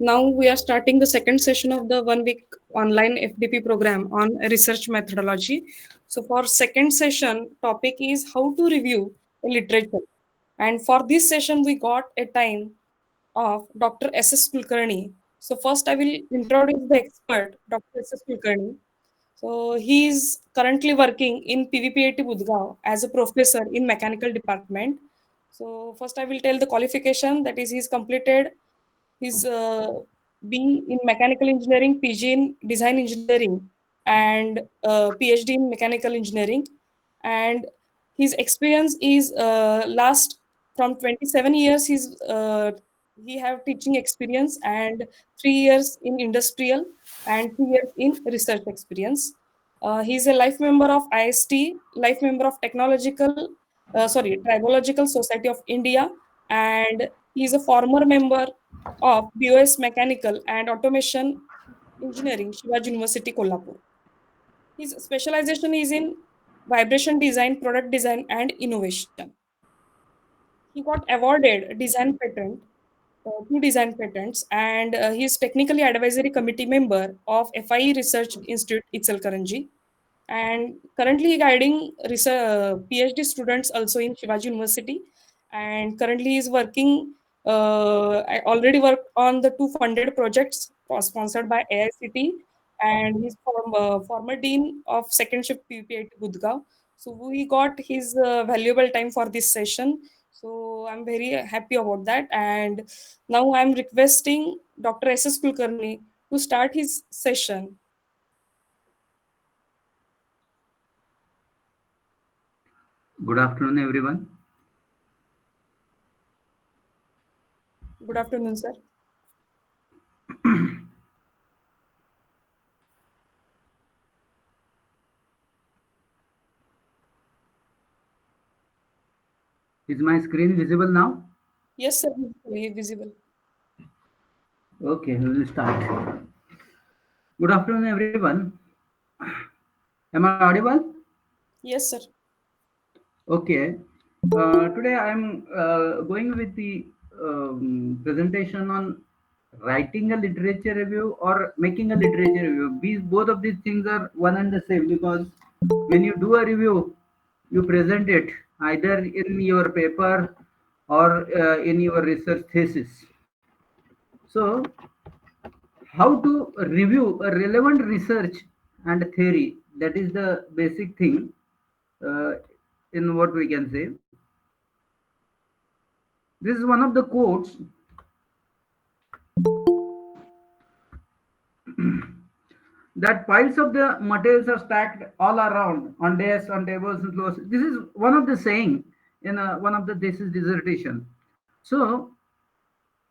Now we are starting the second session of the 1 week online FDP program on research methodology. So for second session, topic is how to review a literature. And for this session, we got a time of Dr.S.S. Kulkarni. So first, I will introduce the expert, Dr.S.S. Kulkarni. So he is currently working in PVPIT Budgaon as a professor in mechanical department. So first, I will tell the qualification that is he's completed his B in mechanical engineering, PG in design engineering, and PhD in mechanical engineering. And his experience is last from 27 years. He have teaching experience and 3 years in industrial and 2 years in research experience. He is a life member of IST, life member of Tribological Society of India, and he is a former member of BOS Mechanical and Automation Engineering, Shivaji University, Kolhapur. His specialization is in vibration design, product design, and innovation. He got awarded design patent, two design patents, and he is technically advisory committee member of FIE Research Institute, Itzelkaranji, and currently guiding research, PhD students also in Shivaji University. And currently is working. I already worked on the two funded projects sponsored by AICT, and he's former dean of second shift PPIT Gudgaon. So we got his valuable time for this session. So I'm very happy about that. And now I'm requesting Dr. S.S. Kulkarni to start his session. Good afternoon, everyone. Good afternoon, sir. Is my screen visible now? Yes, sir, visible. Okay, we will start. Good afternoon, everyone. Am I audible? Yes, sir. Okay. Today I am going with the presentation on writing a literature review or making a literature review. Both of these things are one and the same because when you do a review, you present it either in your paper or in your research thesis. So, how to review a relevant research and theory, that is the basic thing uh, in what we can say. This is one of the quotes that piles of the materials are stacked all around on desks, on tables, and floors. This is one of the saying in one of the thesis dissertation. So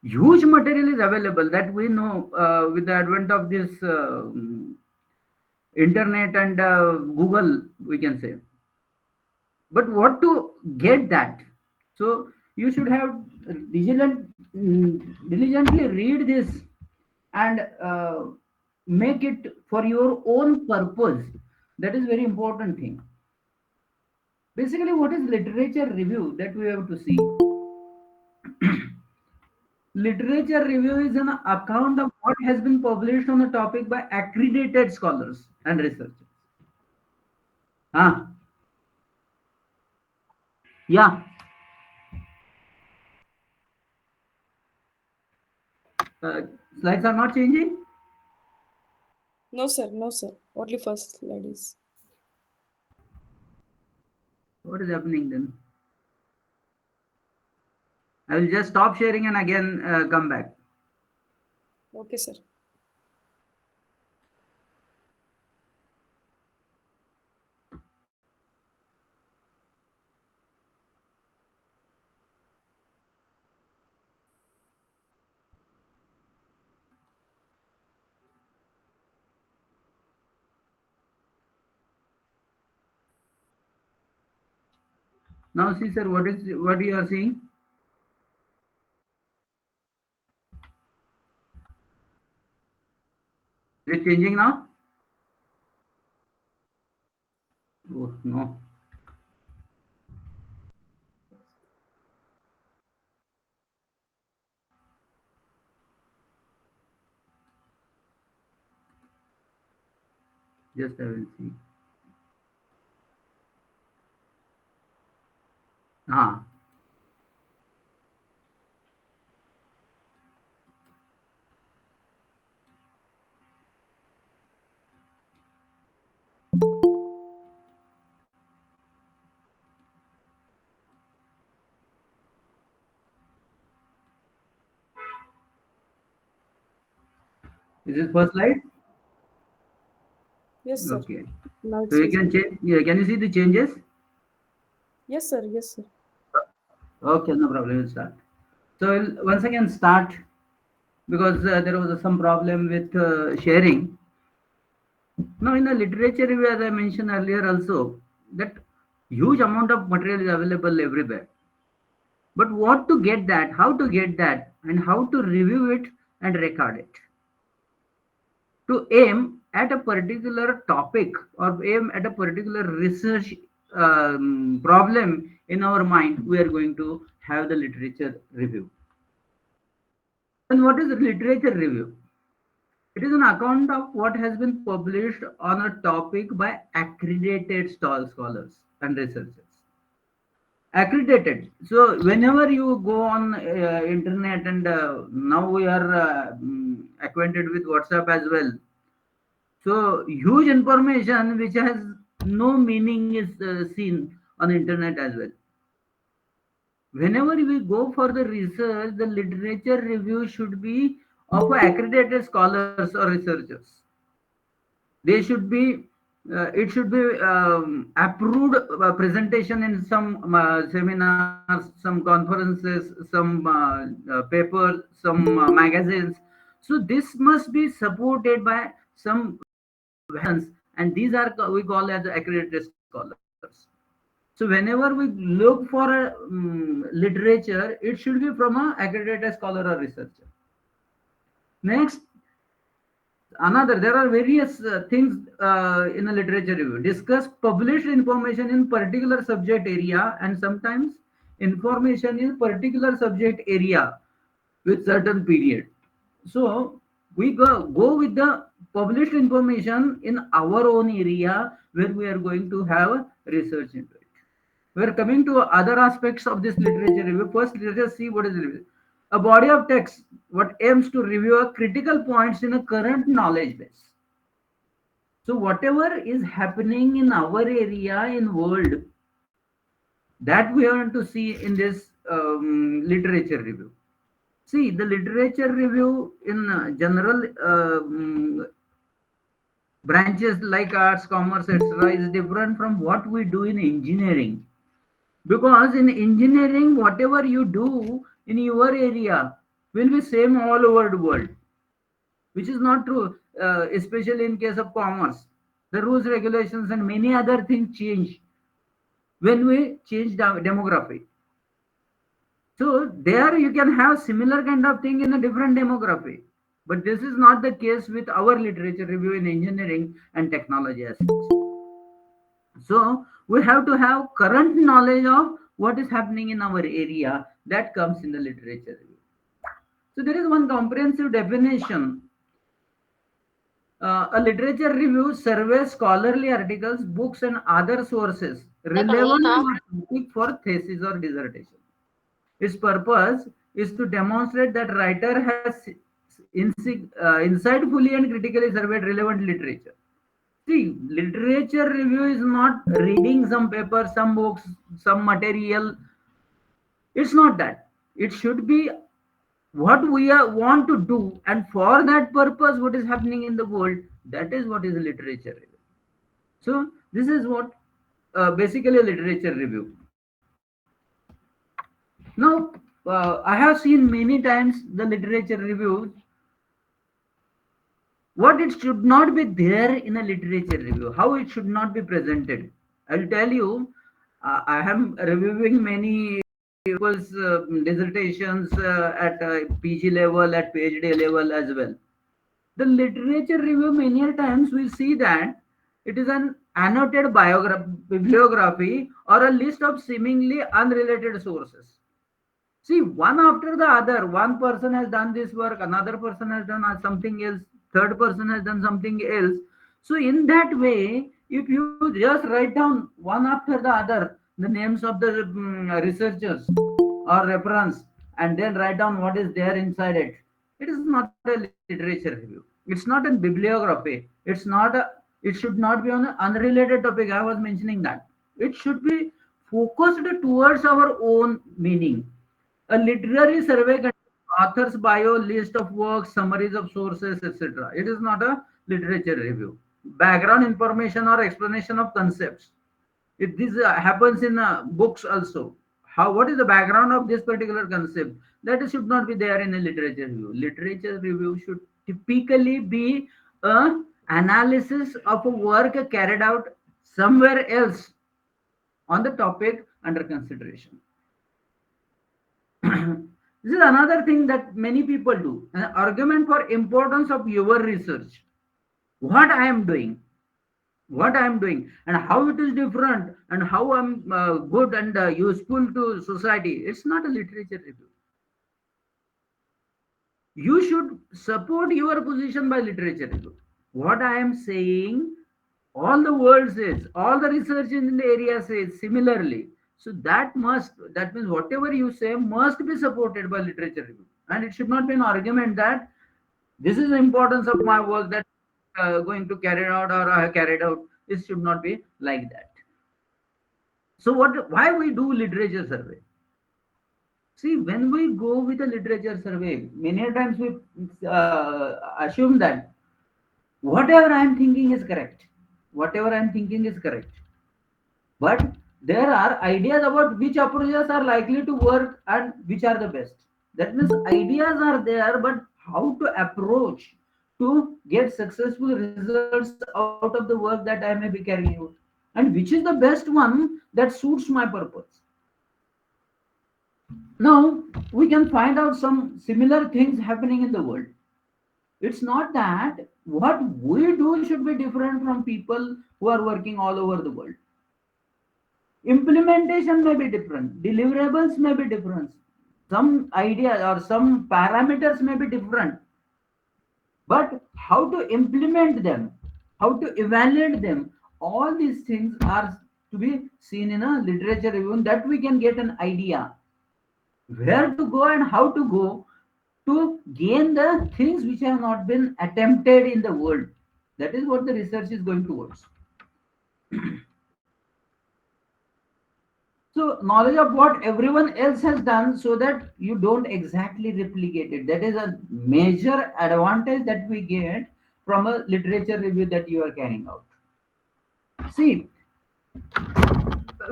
huge material is available that we know with the advent of this internet and Google, we can say. But what to get that? So you should have diligently read this and make it for your own purpose. That is very important thing. Basically, what is literature review that we have to see? Literature review is an account of what has been published on a topic by accredited scholars and researchers. Ah, yeah. Uh, Slides are not changing. No, sir. No, sir. Only first ladies. What is happening then? I will just stop sharing and again come back. Okay, sir. Now, see, sir, what you are seeing? Is it changing now? Oh no. Just I will see. Ah, is this first slide? Yes, sir. Okay. Now So it's you can visible. change. Yeah, can you see the changes? Yes, sir. Yes, sir. Okay, no problem. We'll start. So we'll once again start because there was some problem with sharing. Now, in the literature review, as I mentioned earlier, also that huge amount of material is available everywhere. But what to get that, how to get that, and how to review it and record it. To aim at a particular topic or aim at a particular research problem in our mind, we are going to have the literature review. And what is literature review? It is an account of what has been published on a topic by accredited scholars and researchers. Accredited. So whenever you go on internet, and now we are acquainted with WhatsApp as well. So huge information which has no meaning is seen on internet as well. Whenever we go for the research, the literature review should be of accredited scholars or researchers. They should be it should be approved presentation in some seminars, some conferences, some papers, some magazines. So this must be supported by some and these are we call as accredited scholars. So whenever we look for a literature, it should be from a accredited scholar or researcher. Next, another, there are various things in a literature review. Discuss published information in particular subject area, and sometimes information in particular subject area with certain period. So we go with the published information in our own area where we are going to have research into it. We're coming to other aspects of this literature review. First, let us see what is review. A body of text what aims to review a critical points in a current knowledge base. So whatever is happening in our area in world, that we want to see in this literature review. See, the literature review in general branches like arts, commerce, etc., is different from what we do in engineering. Because in engineering, whatever you do in your area will be same all over the world, which is not true, especially in case of commerce. The rules, regulations, and many other things change when we change the demography. So there you can have similar kind of thing in a different demography. But this is not the case with our literature review in engineering and technology as such. So we have to have current knowledge of what is happening in our area that comes in the literature review. So there is one comprehensive definition. A literature review surveys scholarly articles, books, and other sources relevant to a topic for thesis or dissertation. Its purpose is to demonstrate that writer has insightfully and critically surveyed relevant literature. See, literature review is not reading some paper, some books, some material. It's not that. It should be what we want to do, and for that purpose, what is happening in the world. That is what is literature review. So this is what basically a literature review. Now, I have seen many times the literature reviews what it should not be there in a literature review, how it should not be presented. I'll tell you, I am reviewing many people's dissertations at PG level, at PhD level as well. The literature review, many a times we see that it is an annotated bibliography or a list of seemingly unrelated sources. See, one after the other, one person has done this work, another person has done something else, third person has done something else. So in that way, if you just write down one after the other the names of the researchers or reference, and then write down what is there inside it, it is not a literature review. It's not a bibliography. It should not be on an unrelated topic. I was mentioning that. It should be focused towards our own meaning. A literary survey contains author's bio, list of works, summaries of sources, etc. It is not a literature review. Background information or explanation of concepts. If this happens in books also, how what is the background of this particular concept? That should not be there in a literature review. Literature review should typically be a analysis of a work carried out somewhere else on the topic under consideration. This is another thing that many people do. An argument for importance of your research. What I am doing, what I am doing, and how it is different, and how I'm good and useful to society. It's not a literature review. You should support your position by literature review. What I am saying, all the world says, all the research in the area says similarly. So that means whatever you say must be supported by literature review. And it should not be an argument that this is the importance of my work that going to carry out or I have carried out. It should not be like that. So why we do literature survey? See, when we go with a literature survey, many times we assume that whatever I am thinking is correct. Whatever I am thinking is correct. But there are ideas about which approaches are likely to work and which are the best. That means ideas are there, but how to approach to get successful results out of the work that I may be carrying out, and which is the best one that suits my purpose. Now, we can find out some similar things happening in the world. It's not that what we do should be different from people who are working all over the world. Implementation may be different, deliverables may be different, some ideas or some parameters may be different, but how to implement them, how to evaluate them, all these things are to be seen in a literature review, that we can get an idea where to go and how to go to gain the things which have not been attempted in the world. That is what the research is going towards. So knowledge of what everyone else has done so that you don't exactly replicate it. That is a major advantage that we get from a literature review that you are carrying out. See,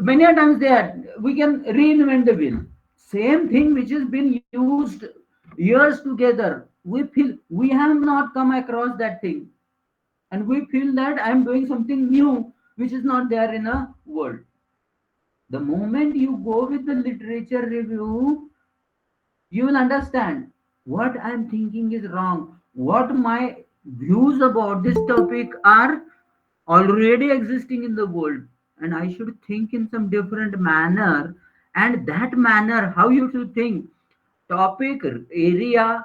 many a times there we can reinvent the wheel. Same thing which has been used years together. We feel we have not come across that thing, and we feel that I am doing something new which is not there in a world. The moment you go with the literature review, you will understand what I'm thinking is wrong, what my views about this topic are already existing in the world, and I should think in some different manner. And that manner, how you should think, topic, area,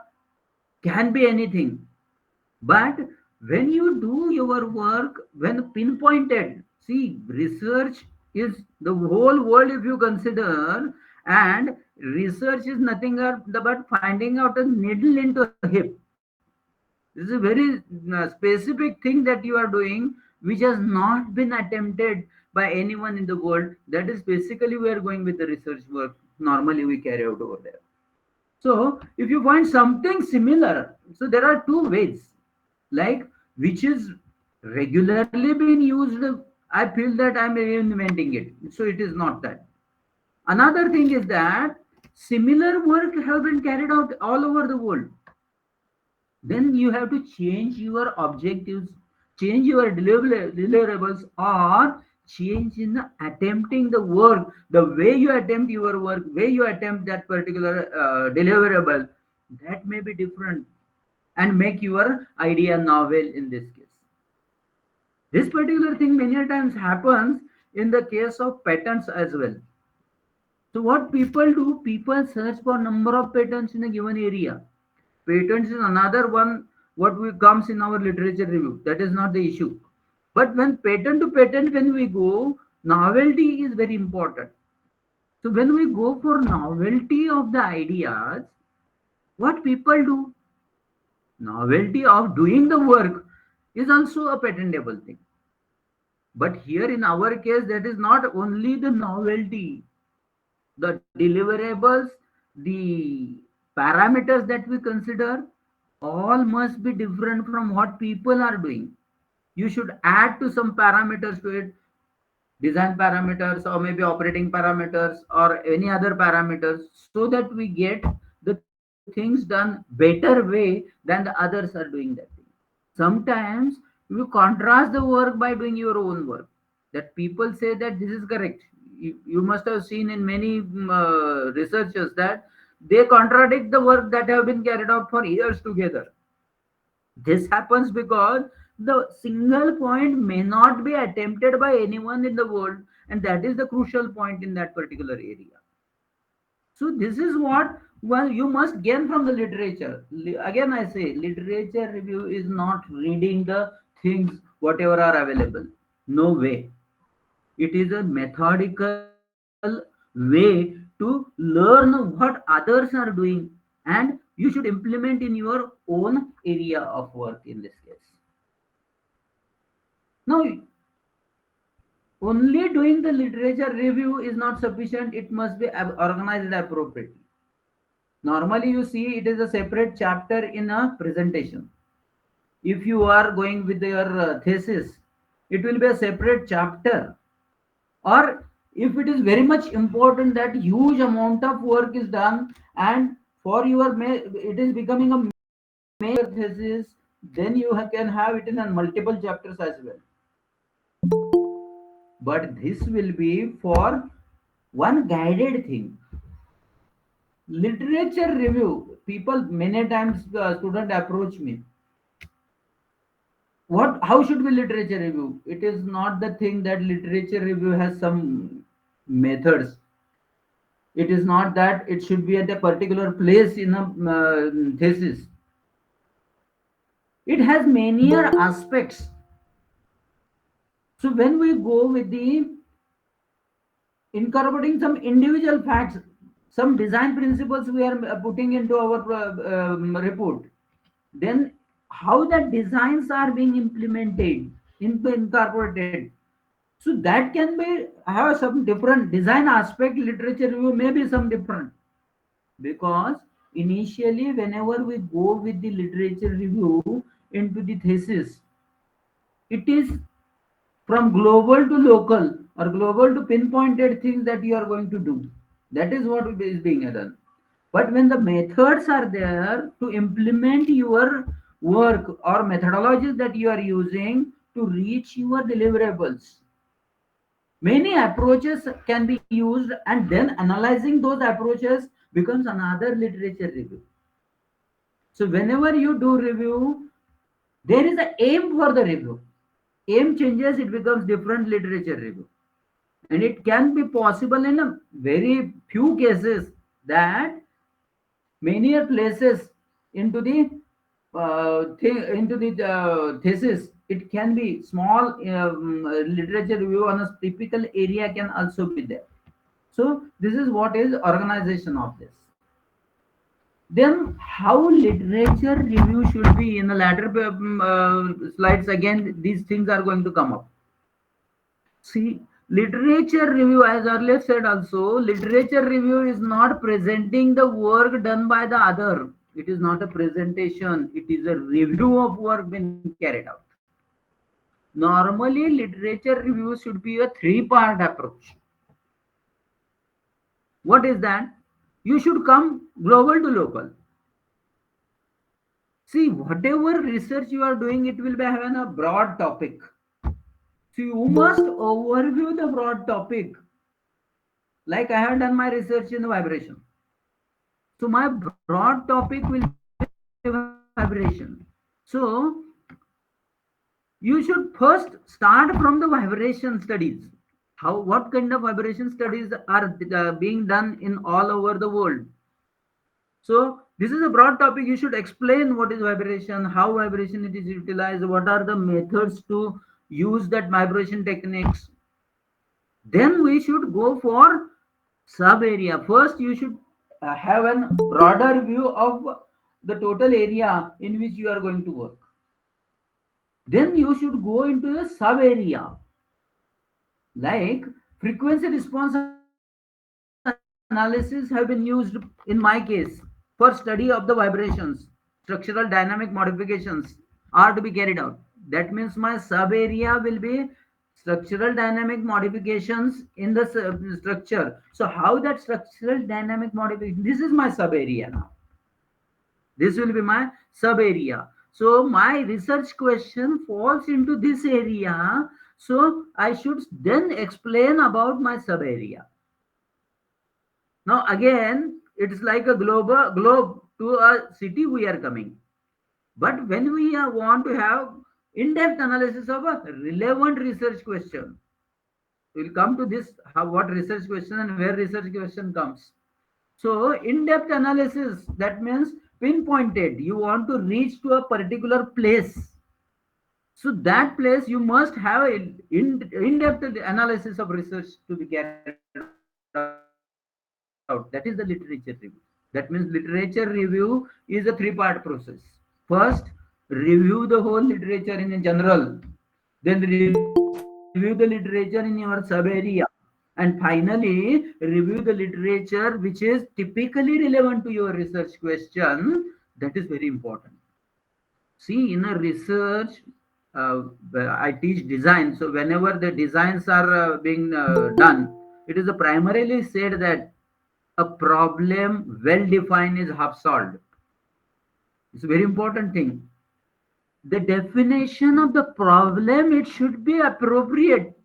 can be anything. But when you do your work, when pinpointed, see, research is the whole world if you consider, and research is nothing but finding out a needle into a hip. This is a very specific thing that you are doing, which has not been attempted by anyone in the world. That is basically we are going with the research work. Normally we carry out over there. So if you find something similar, so there are two ways, like which is regularly being used. I feel that I'm reinventing it. So it is not that. Another thing is that similar work have been carried out all over the world. Then you have to change your objectives, change your deliverables, or change in the attempting the work, the way you attempt your work, way you attempt that particular deliverable, that may be different and make your idea novel in this case. This particular thing many times happens in the case of patents as well. So what people do, people search for number of patents in a given area. Patents is another one what we comes in our literature review. That is not the issue. But when patent to patent, when we go, novelty is very important. So when we go for novelty of the ideas, what people do, novelty of doing the work is also a patentable thing. But here in our case, that is not only the novelty, the deliverables, the parameters that we consider, all must be different from what people are doing. You should add to some parameters to it, design parameters or maybe operating parameters or any other parameters, so that we get the things done better way than the others are doing that thing. Sometimes you contrast the work by doing your own work, that people say that this is correct. You must have seen in many researchers that they contradict the work that have been carried out for years together. This happens because the single point may not be attempted by anyone in the world, and that is the crucial point in that particular area. So this is what, well, you must gain from the literature. Again, I say literature review is not reading the things whatever are available. No way. It is a methodical way to learn what others are doing, and you should implement in your own area of work in this case. Now, only doing the literature review is not sufficient, it must be organized appropriately. Normally, you see it is a separate chapter in a presentation. If you are going with your thesis, it will be a separate chapter. Or if it is very much important that huge amount of work is done, and for your it is becoming a major thesis, then you can have it in a multiple chapters as well. But this will be for one guided thing. Literature review, people many times student approach me, what, how should be literature review? It is not the thing that literature review has some methods. It is not that it should be at a particular place in a thesis. It has many aspects. So when we go with the incorporating some individual facts, some design principles we are putting into our report, then how the designs are being implemented, incorporated. So that can be have some different design aspect. Literature review may be some different, because initially whenever we go with the literature review into the thesis, it is from global to local or global to pinpointed things that you are going to do. That is what is being done. But when the methods are there to implement your work or methodologies that you are using to reach your deliverables, many approaches can be used, and then analyzing those approaches becomes another literature review. So whenever you do review, there is an aim for the review. Aim changes, it becomes different literature review. And it can be possible in a very few cases that many places into the into the thesis, it can be small literature review on a typical area can also be there. So this is what is organization of this. Then how literature review should be in the latter slides, again these things are going to come up. See, literature review, as earlier said also, literature review is not presenting the work done by the other. It is not a presentation, it is a review of work being carried out. Normally, literature review should be a three-part approach. What is that? You should come global to local. See, whatever research you are doing, it will be having a broad topic. So you must overview the broad topic. Like I have done my research in the vibration. So my broad topic will be vibration. So you should first start from the vibration studies. How, what kind of vibration studies are being done in all over the world. So this is a broad topic. You should explain what is vibration, how vibration it is utilized, what are the methods to use that vibration techniques. Then we should go for sub area. First, you should have a broader view of the total area in which you are going to work. Then you should go into the sub area, like frequency response analysis have been used in my case for study of the vibrations. Structural dynamic modifications are to be carried out. That means my sub area will be structural dynamic modifications in the structure. So how that structural dynamic modification, this is my sub area now. This will be my sub area. So my research question falls into this area. So I should then explain about my sub area. Now again, it's like a globe to a city we are coming. But when we want to have in-depth analysis of a relevant research question, we'll come to this, how, what research question and where research question comes. So in-depth analysis, that means pinpointed. You want to reach to a particular place. So that place you must have in-depth analysis of research to be carried out. That is the literature review. That means literature review is a three-part process. First, review the whole literature in general. Then review the literature in your sub-area. And finally, review the literature which is typically relevant to your research question. That is very important. See, in a research, I teach design. So whenever the designs are being done, it is primarily said that a problem well defined is half solved. It's a very important thing. The definition of the problem, it should be appropriate.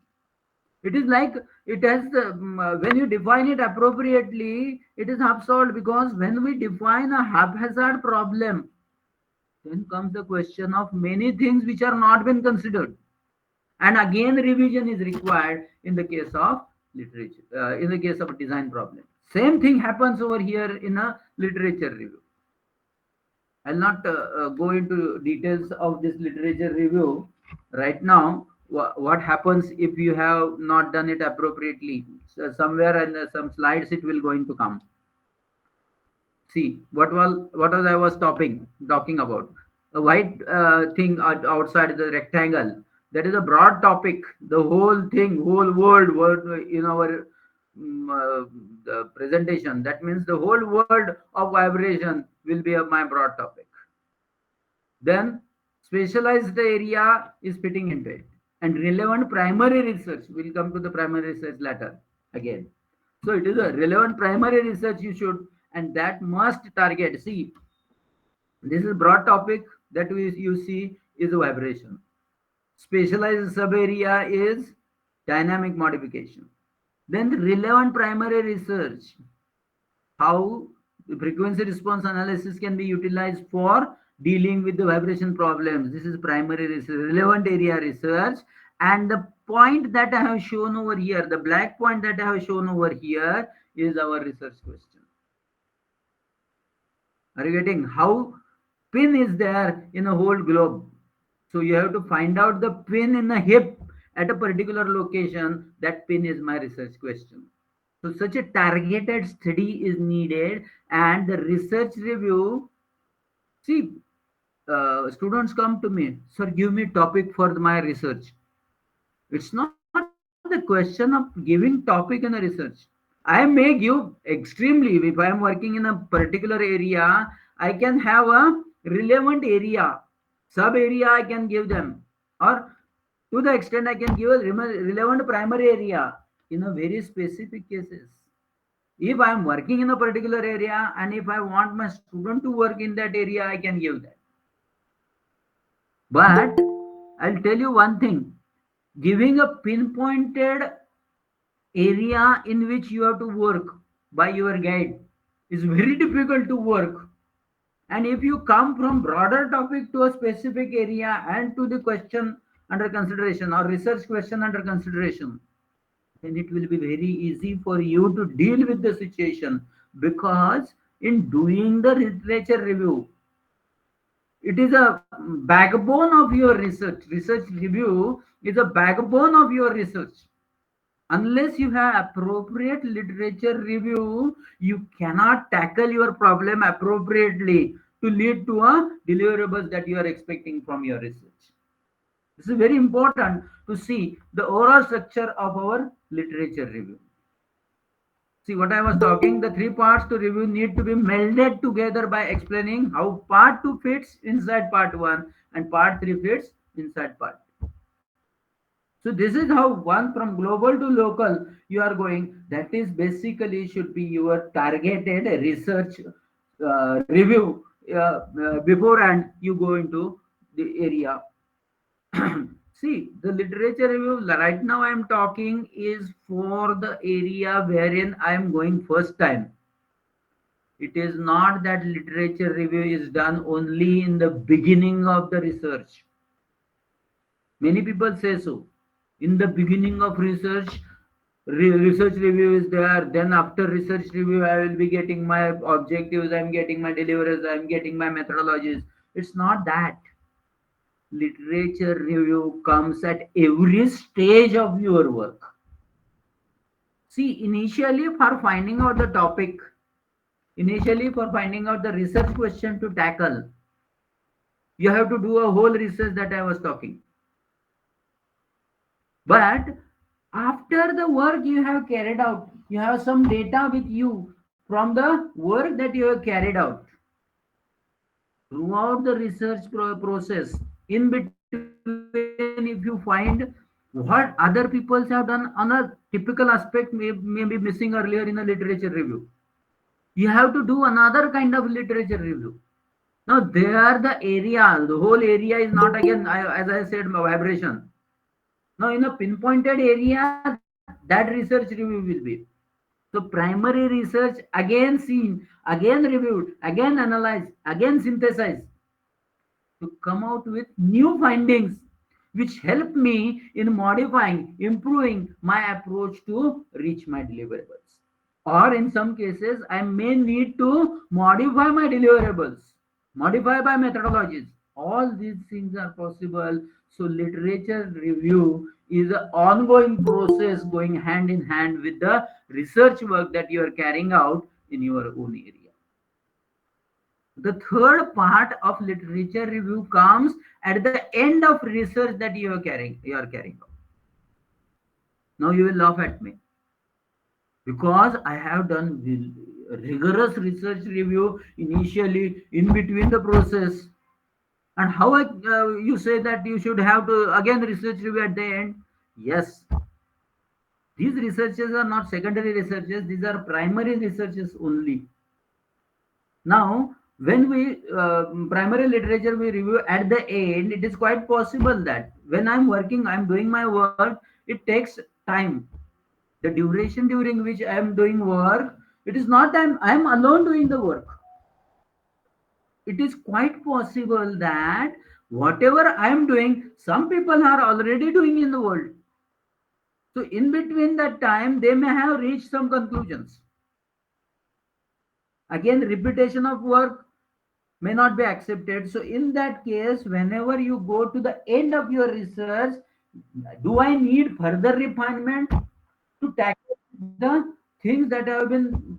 It is like it has when you define it appropriately, it is half solved, because when we define a haphazard problem, then comes the question of many things which are not been considered, and again revision is required in the case of literature, in the case of a design problem. Same thing happens over here in a literature review. I'll not go into details of this literature review right now. What happens if you have not done it appropriately? So somewhere in some slides it will going to come. See what was I was talking about? A white thing outside the rectangle. That is a broad topic. The whole thing, whole world in our the presentation. That means the whole world of vibration will be my broad topic. Then specialized area is fitting into it. And relevant primary research, will come to the primary research later again. So it is a relevant primary research you should, and that must target. See, this is broad topic that you see is vibration. Specialized sub area is dynamic modification. Then the relevant primary research, how the frequency response analysis can be utilized for dealing with the vibration problems. This is primary research, relevant area research. And the point that I have shown over here, the black point that I have shown over here, is our research question. Are you getting how pin is there in a whole globe? So you have to find out the pin in the hip at a particular location. That pin is my research question. So such a targeted study is needed, and the research review. See, students come to me, sir, give me topic for my research. It's not the question of giving topic in a research. I may give extremely, if I am working in a particular area, I can have a relevant area, sub area I can give them, or to the extent I can give a relevant primary area in a very specific cases. If I am working in a particular area and if I want my student to work in that area, I can give that. But I'll tell you one thing, giving a pinpointed area in which you have to work by your guide is very difficult to work. And if you come from broader topic to a specific area and to the question under consideration or research question under consideration, then it will be very easy for you to deal with the situation, because in doing the literature review, It is a backbone of your research. Research review is a backbone of your research. Unless you have appropriate literature review, you cannot tackle your problem appropriately to lead to a deliverables that you are expecting from your research. This is very important to see the overall structure of our literature review. See what I was talking, the three parts to review need to be melded together by explaining how part 2 fits inside part 1 and part 3 fits inside part 2. So this is how one from global to local you are going. That is basically should be your targeted research review beforehand you go into the area. See, the literature review right now I am talking is for the area wherein I am going first time. It is not that literature review is done only in the beginning of the research. Many people say so. In the beginning of research, research review is there. Then after research review, I will be getting my objectives, I'm getting my deliveries, I'm getting my methodologies. It's not that. Literature review comes at every stage of your work. See, initially for finding out the topic, initially for finding out the research question to tackle, you have to do a whole research that I was talking. But after the work you have carried out, you have some data with you from the work that you have carried out throughout the research process. In between, if you find what other peoples have done on a typical aspect may be missing earlier in a literature review, you have to do another kind of literature review. Now there the area, the whole area is not again as I said vibration. Now in a pinpointed area, that research review will be. So primary research again seen, again reviewed, again analyzed, again synthesized to come out with new findings which help me in modifying, improving my approach to reach my deliverables. Or in some cases, I may need to modify my deliverables, modify my methodologies. All these things are possible. So literature review is an ongoing process going hand in hand with the research work that you are carrying out in your own area. The third part of literature review comes at the end of research that you are carrying out. Now you will laugh at me because I have done rigorous research review initially in between the process. And how you say that you should have to again research review at the end? Yes, these researches are not secondary researches; these are primary researches only. Now, when we primary literature we review at the end, it is quite possible that when I'm working, I'm doing my work, it takes time. The duration during which I am doing work, it is not I am alone doing the work. It is quite possible that whatever I am doing, some people are already doing in the world. So in between that time, they may have reached some conclusions. Again, repetition of work may not be accepted. So in that case, whenever you go to the end of your research, do I need further refinement to tackle the things that have been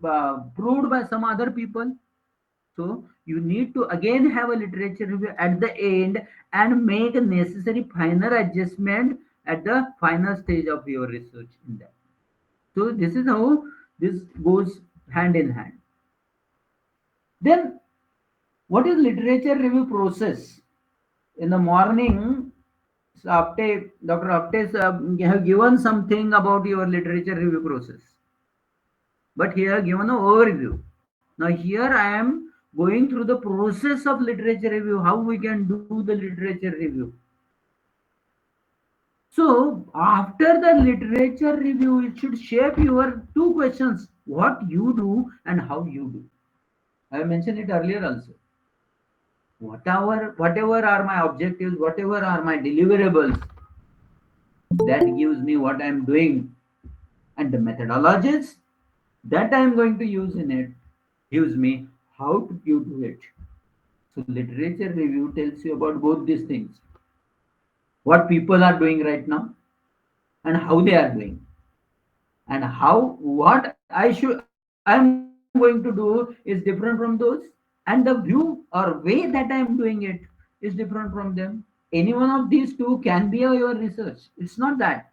proved by some other people? So you need to again have a literature review at the end and make a necessary final adjustment at the final stage of your research in that. So this is how this goes hand in hand. Then what is literature review process? In the morning, Apte, Dr. Apte have given something about your literature review process, but he have given an overview. Now here I am going through the process of literature review, how we can do the literature review. So after the literature review, it should shape your two questions: what you do and how you do. I mentioned it earlier also. Whatever are my objectives, whatever are my deliverables, that gives me what I'm doing, and the methodologies that I'm going to use in it gives me how to you do it. So literature review tells you about both these things: what people are doing right now and how they are doing, and how what I am going to do is different from those, and the view or way that I am doing it is different from them. Any one of these two can be your research. It's not that.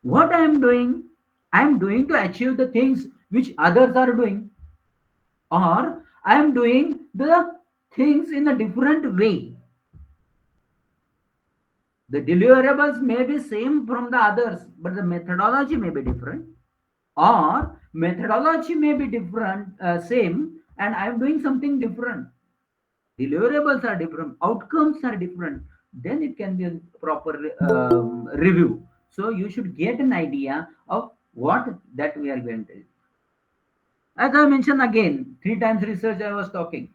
What I am doing, I am doing to achieve the things which others are doing, or I am doing the things in a different way. The deliverables may be same from the others, but the methodology may be different, or methodology may be different, same, and I am doing something different. Deliverables are different, outcomes are different. Then it can be a proper review. So you should get an idea of what that we are going to. As I mentioned again, three times research I was talking.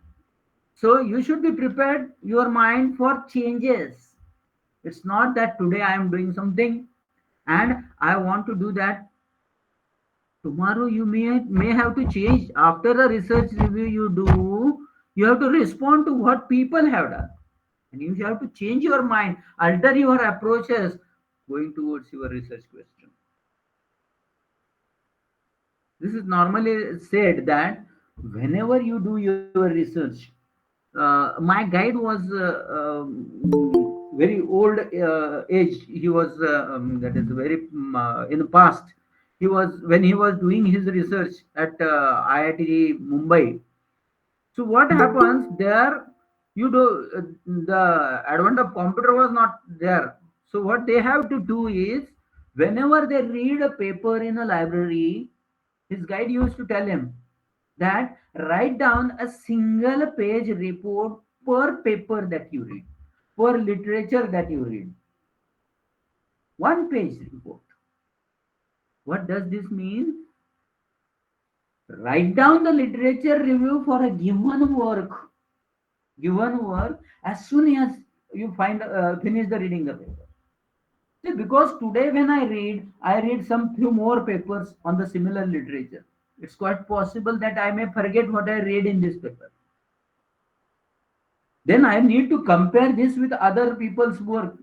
So you should be prepared your mind for changes. It's not that today I am doing something and I want to do that. Tomorrow you may have to change. After the research review you do, you have to respond to what people have done. And you have to change your mind, alter your approaches going towards your research question. This is normally said that whenever you do your research, my guide was very old age. He was that is very in the past. He was when he was doing his research at IIT Mumbai. So what happens there? You do the advent of computer was not there. So what they have to do is whenever they read a paper in a library, his guide used to tell him that write down a single page report per paper that you read, per literature that you read. One page report. What does this mean? Write down the literature review for a given work as soon as you find finish the reading the paper. See, because today when I read some few more papers on the similar literature. It's quite possible that I may forget what I read in this paper. Then I need to compare this with other people's work.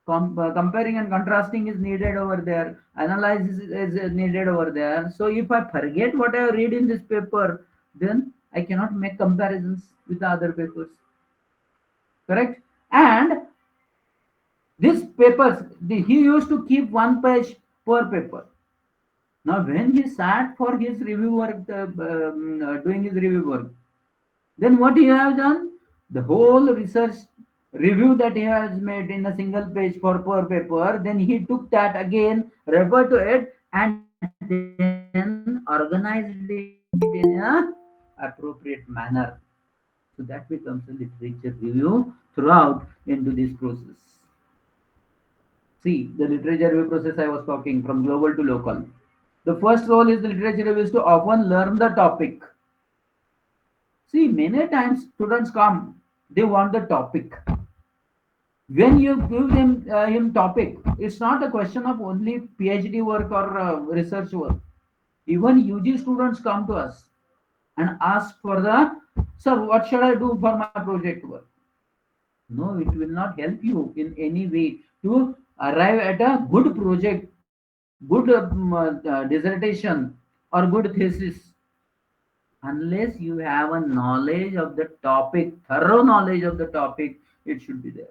Comparing and contrasting is needed over there. Analysis is needed over there. So if I forget what I read in this paper, then I cannot make comparisons with the other papers. Correct? And these papers, he used to keep one page per paper. Now, when he sat for his review work, doing his review work, then what he has done? The whole research review that he has made in a single page for per paper, then he took that again, referred to it, and then organized it in a appropriate manner. So that becomes a literature review throughout into this process. See, the literature review process I was talking from global to local. The first role is the literature review is to often learn the topic. See, many times students come, they want the topic. When you give them him topic, it's not a question of only PhD work or research work. Even UG students come to us and ask for the, sir, what should I do for my project work? No, it will not help you in any way to arrive at a good project, good dissertation, or good thesis unless you have a knowledge of the topic, thorough knowledge of the topic. It should be there.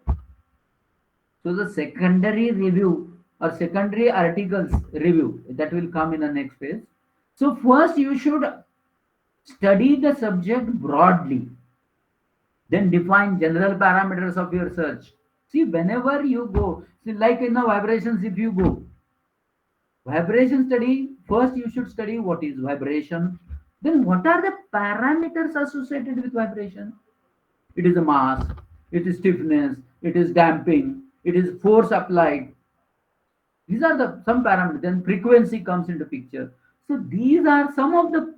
So the secondary review or secondary articles review that will come in the next phase. So first you should study the subject broadly, then define general parameters of your search. See, whenever you go, see, like in the vibrations, if you go vibration study, first you should study what is vibration, then what are the parameters associated with vibration. It is a mass, it is stiffness, it is damping, it is force applied. These are the some parameters. Then frequency comes into picture. So these are some of the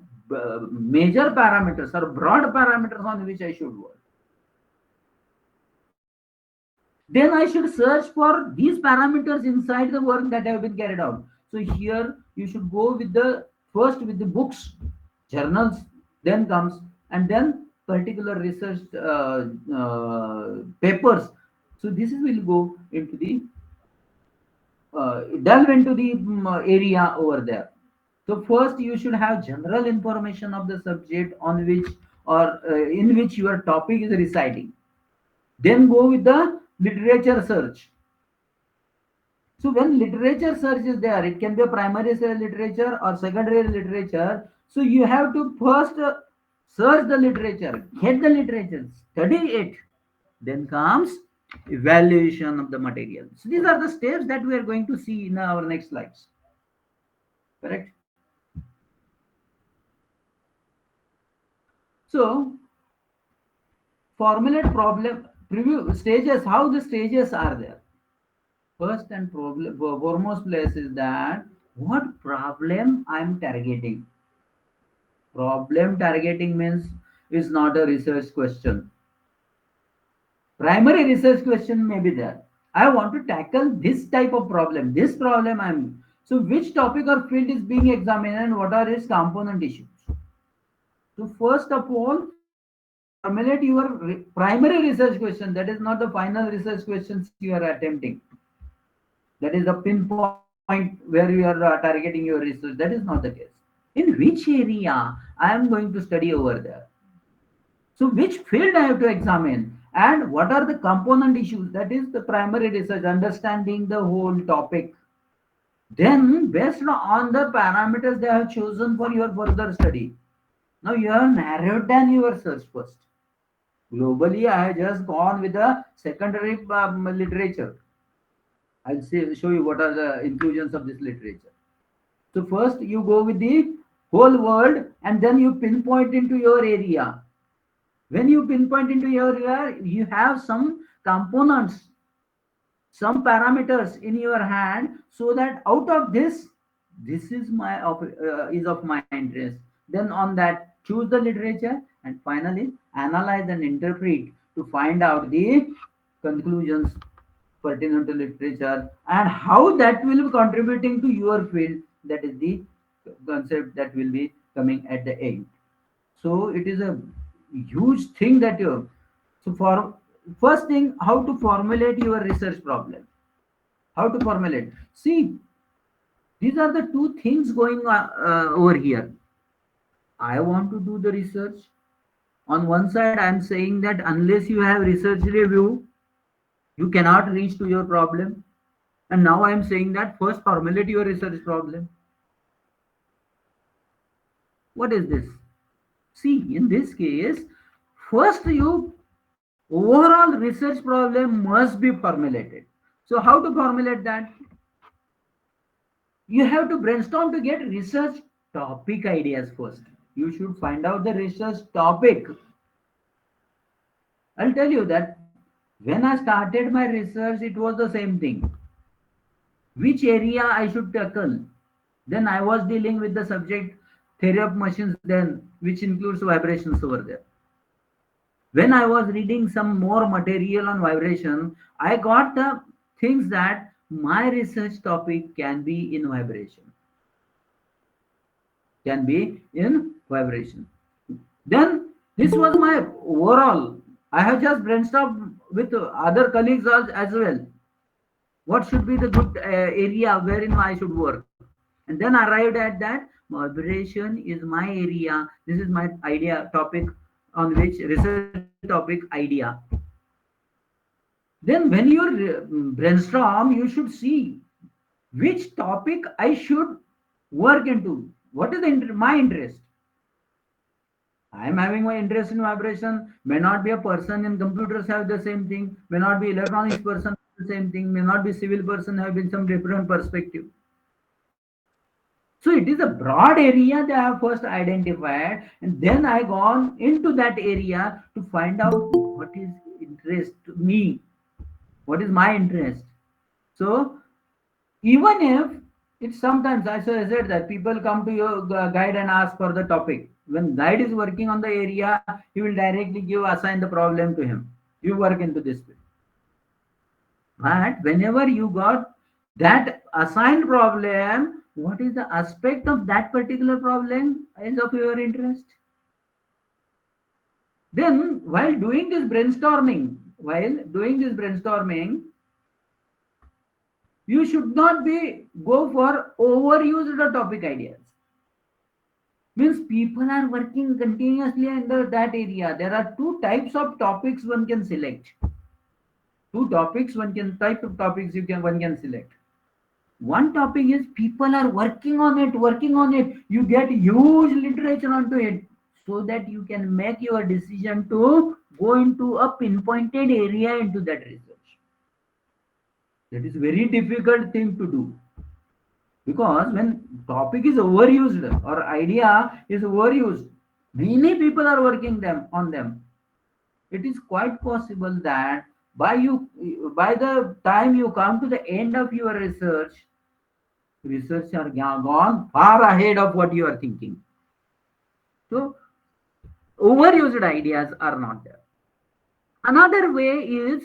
major parameters or broad parameters on which I should work. Then I should search for these parameters inside the work that have been carried out. So here you should go with the first with the books, journals, then comes, and then particular research papers. So this will go into the delve into the area over there. So first you should have general information of the subject on which or in which your topic is residing. Then go with the literature search. So when literature search is there, it can be a primary literature or secondary literature. So you have to first search the literature, get the literature, study it. Then comes evaluation of the material. So these are the steps that we are going to see in our next slides. Correct? So formulate problem preview stages. How the stages are there? First and problem foremost place is that what problem I'm targeting. Problem targeting means is not a research question. Primary research question may be there. I want to tackle this type of problem. This problem I'm so which topic or field is being examined and what are its component issues. So first of all, formulate your primary research question. That is not the final research questions you are attempting. That is the pinpoint where you are targeting your research. That is not the case. In which area I am going to study over there? So which field I have to examine and what are the component issues? That is the primary research, understanding the whole topic. Then based on the parameters they have chosen for your further study. Now you have narrowed down your search first. Globally, I have just gone with the secondary literature. I'll show you what are the inclusions of this literature. So first you go with the whole world and then you pinpoint into your area. When you pinpoint into your area, you have some components, some parameters in your hand, so that out of this, this is of my interest. Then on that, choose the literature and finally analyze and interpret to find out the conclusions pertinent to literature and how that will be contributing to your field. That is the concept that will be coming at the end. So it is a huge thing that you. So for first thing, how to formulate your research problem. How to formulate? See, these are the two things going on over here. I want to do the research. On one side, I am saying that unless you have research review, you cannot reach to your problem. And now I am saying that first formulate your research problem. What is this? See, in this case, first you overall research problem must be formulated. So how to formulate that? You have to brainstorm to get research topic ideas first. You should find out the research topic. I'll tell you that when I started my research, it was the same thing. Which area I should tackle? Then I was dealing with the subject theory of machines, then which includes vibrations over there. When I was reading some more material on vibration, I got the things that my research topic can be in vibration. Can be in vibration. Then this was my overall. I have just brainstormed with other colleagues as well. What should be the good area wherein I should work? And then arrived at that vibration is my area. This is my idea topic on which research topic idea. Then when you brainstorm, you should see which topic I should work into. What is my interest? I am having my interest in vibration. May not be a person in computers have the same thing. May not be electronics person have the same thing. May not be civil person have been some different perspective. So it is a broad area that I have first identified, and then I gone into that area to find out what is interest to me, what is my interest. So even if it's sometimes I said that people come to your guide and ask for the topic. When guide is working on the area, he will directly give assign the problem to him. You work into this field. But whenever you got that assigned problem, what is the aspect of that particular problem is of your interest? Then while doing this brainstorming, you should not be go for overused topic ideas. Means people are working continuously in that area. There are two types of topics one can select. Two topics one can type of topics you can one can select. One topic is people are working on it. You get huge literature onto it, so that you can make your decision to go into a pinpointed area into that research. That is very difficult thing to do, because when topic is overused or idea is overused, many people are working them on them. It is quite possible that by the time you come to the end of your research are gone far ahead of what you are thinking. So overused ideas are not there. Another way is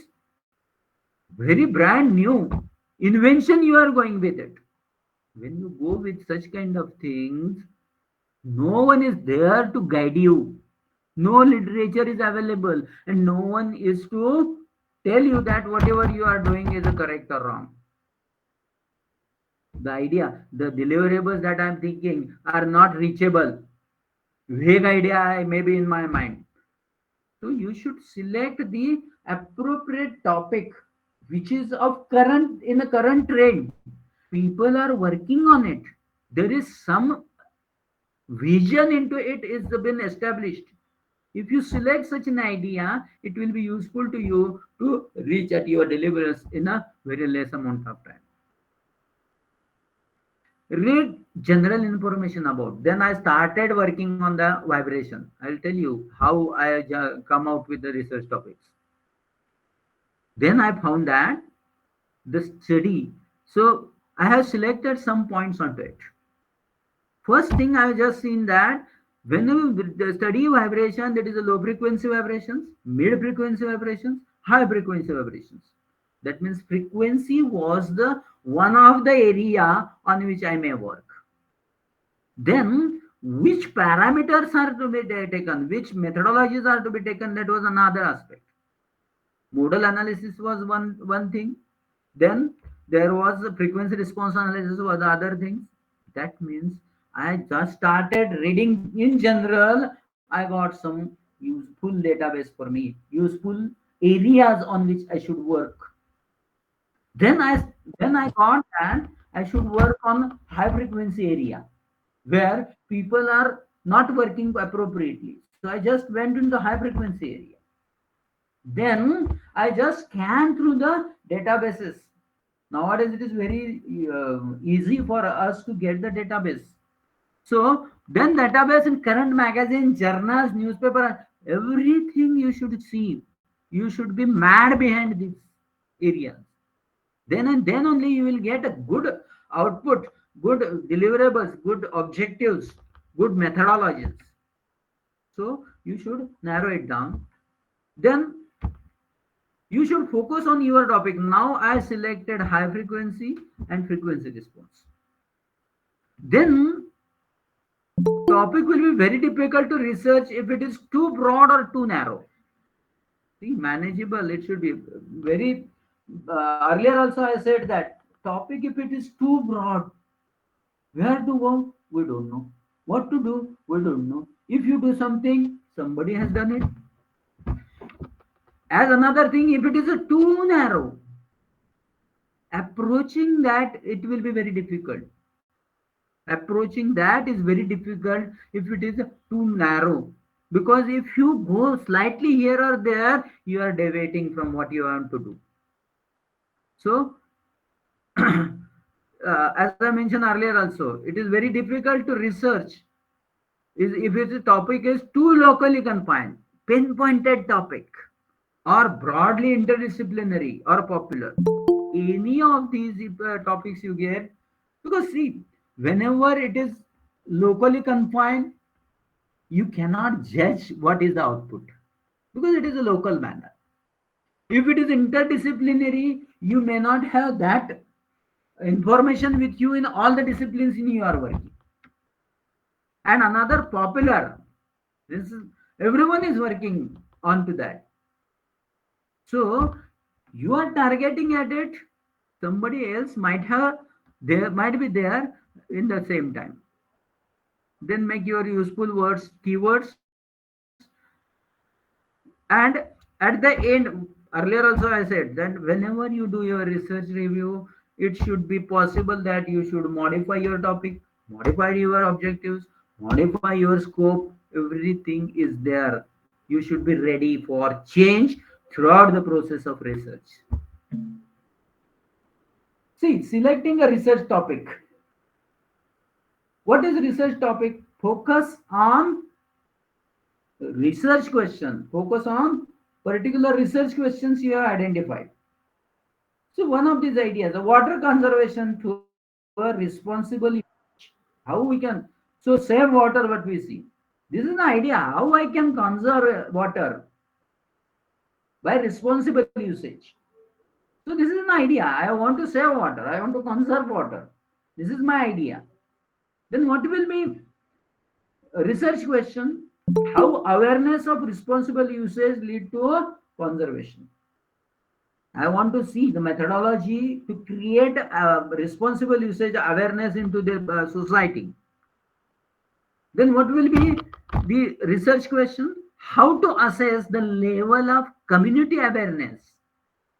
very brand new invention you are going with it. When you go with such kind of things, no one is there to guide you. No literature is available, and no one is to tell you that whatever you are doing is correct or wrong. The idea, the deliverables that I'm thinking are not reachable. Vague idea may be in my mind. So you should select the appropriate topic which is of current in a current trend. People are working on it. There is some vision into it is been established. If you select such an idea, it will be useful to you to reach at your deliverables in a very less amount of time. Read general information about. Then I started working on the vibration. I'll tell you how I come out with the research topics. Then I found that the study. So I have selected some points onto it. First thing I have just seen that when you study vibration, that is a low frequency vibrations, mid frequency vibrations, high frequency vibrations. That means frequency was the one of the area on which I may work. Then which parameters are to be taken, which methodologies are to be taken, that was another aspect. Modal analysis was one thing. Then there was the frequency response analysis was the other things. That means I just started reading in general. I got some useful database for me, useful areas on which I should work. Then I thought that I should work on high frequency area where people are not working appropriately. So I just went into the high frequency area. Then I just scan through the databases. Nowadays, it is very easy for us to get the database. So then database in current magazine, journals, newspaper, everything you should see. You should be mad behind these areas. Then and then only you will get a good output, good deliverables, good objectives, good methodologies. So you should narrow it down. Then you should focus on your topic. Now I selected high frequency and frequency response. Then topic will be very difficult to research if it is too broad or too narrow. See, manageable. It should be very. Earlier also I said that topic if it is too broad, where to go we don't know. What to do we don't know. If you do something, somebody has done it. As another thing, if it is a too narrow, approaching that it will be very difficult. Approaching that is very difficult if it is too narrow, because if you go slightly here or there, you are deviating from what you want to do. So as I mentioned earlier also, it is very difficult to research is if its topic is too locally confined, pinpointed topic, or broadly interdisciplinary or popular. Any of these topics you get, because see, whenever it is locally confined, you cannot judge what is the output because it is a local manner. If it is interdisciplinary, you may not have that information with you in all the disciplines in your working. And another popular, this is everyone is working. onto that. So you are targeting at it. Somebody else might have there might be there in the same time. Then make your useful words keywords, and at the end, earlier also I said that whenever you do your research review, it should be possible that you should modify your topic, modify your objectives, modify your scope. Everything is there. You should be ready for change throughout the process of research. See, selecting a research topic. What is research topic? Focus on research question. Focus on particular research questions you have identified. So one of these ideas, the water conservation through a responsible usage. How we can save water what we see. This is an idea how I can conserve water by responsible usage. So this is an idea. I want to save water. I want to conserve water. This is my idea. Then what will be a research question? How awareness of responsible usage lead to conservation? I want to see the methodology to create responsible usage awareness into the society. Then what will be the research question? How to assess the level of community awareness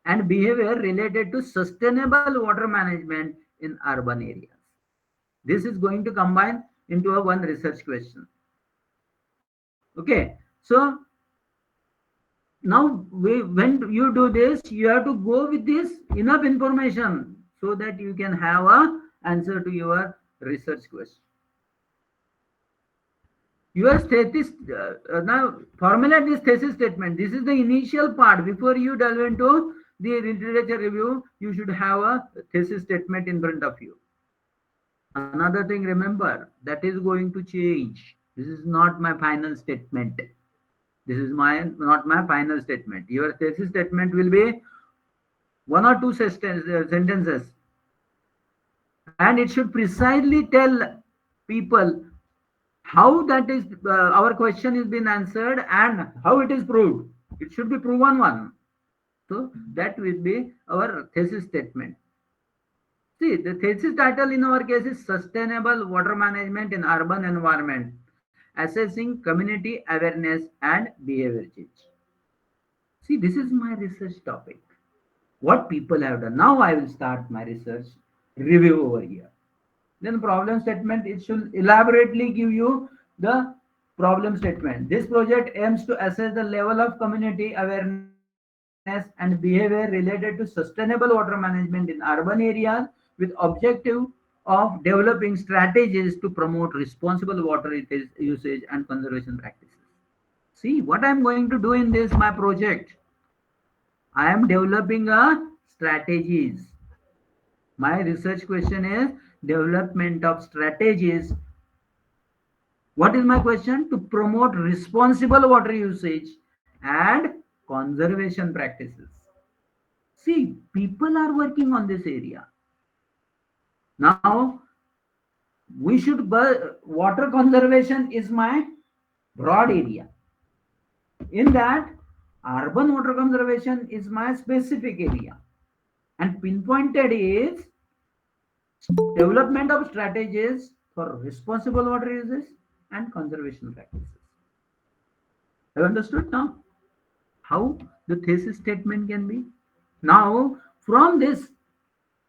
and behavior related to sustainable water management in urban areas. This is going to combine into a one research question. Okay, so now when you do this, you have to go with this enough information so that you can have a answer to your research question. Your thesis now formulate this thesis statement. This is the initial part. Before you delve into the literature review, you should have a thesis statement in front of you. Another thing, remember, that is going to change. This is not my final statement. This is my not my final statement. Your thesis statement will be one or two sentences, and it should precisely tell people how that is our question is been answered and how it is proved. It should be proven one. So that will be our thesis statement. See, the thesis title in our case is Sustainable Water Management in Urban Environment, Assessing Community Awareness and Behavior Change. See, this is my research topic. What people have done. Now I will start my research review over here. Then problem statement, it should elaborately give you the problem statement. This project aims to assess the level of community awareness and behavior related to sustainable water management in urban areas with objective of developing strategies to promote responsible water usage and conservation practices. See what I'm going to do in this my project. I am developing a strategies. My research question is development of strategies. What is my question? To promote responsible water usage and conservation practices. See, people are working on this area. Now, we should, water conservation is my broad area. In that, urban water conservation is my specific area. And pinpointed is development of strategies for responsible water uses and conservation practices. Have you understood now how the thesis statement can be? Now, from this,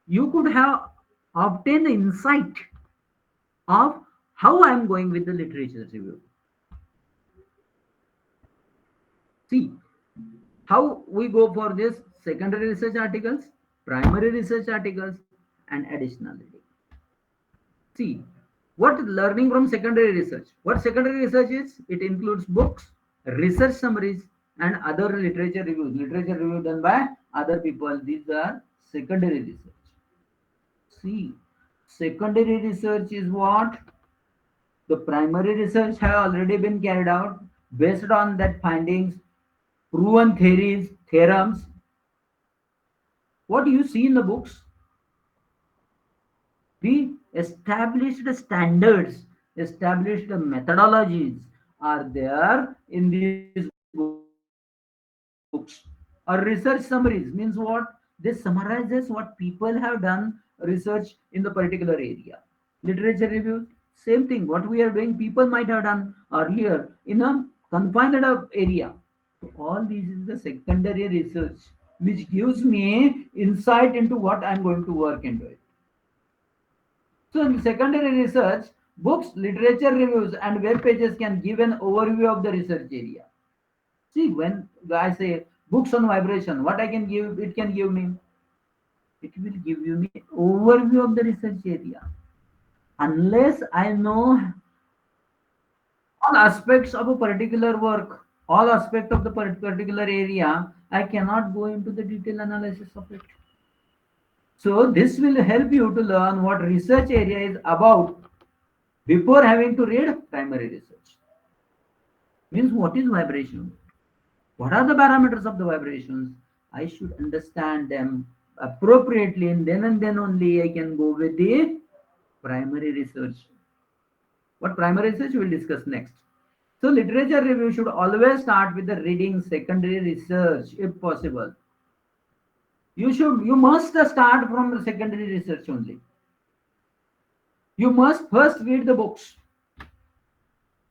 you could have obtained the insight of how I am going with the literature review. See how we go for this secondary research articles, primary research articles, and additional reading. See, what learning from secondary research? What secondary research is? It includes books, research summaries, and other literature reviews. Literature review done by other people. These are secondary research. See, secondary research is what the primary research have already been carried out based on that findings, proven theories, theorems. What you see in the books, the established standards, established methodologies are there in these books. books or research summaries means what? This summarizes what people have done research in the particular area. Literature reviews, same thing. What we are doing, people might have done earlier in a confined area. So all these is the secondary research which gives me insight into what I'm going to work into it. So in secondary research, books, literature reviews, and web pages can give an overview of the research area. See, when I say books on vibration, what I can give, it can give me, it will give you me overview of the research area. Unless I know all aspects of a particular work, all aspect of the particular area, I cannot go into the detailed analysis of it. So this will help you to learn what research area is about before having to read primary research. Means what is vibration? What are the parameters of the vibrations? I should understand them appropriately, and then only I can go with the primary research. What primary research we'll discuss next. So literature review should always start with the reading secondary research if possible. You must start from the secondary research only. You must first read the books.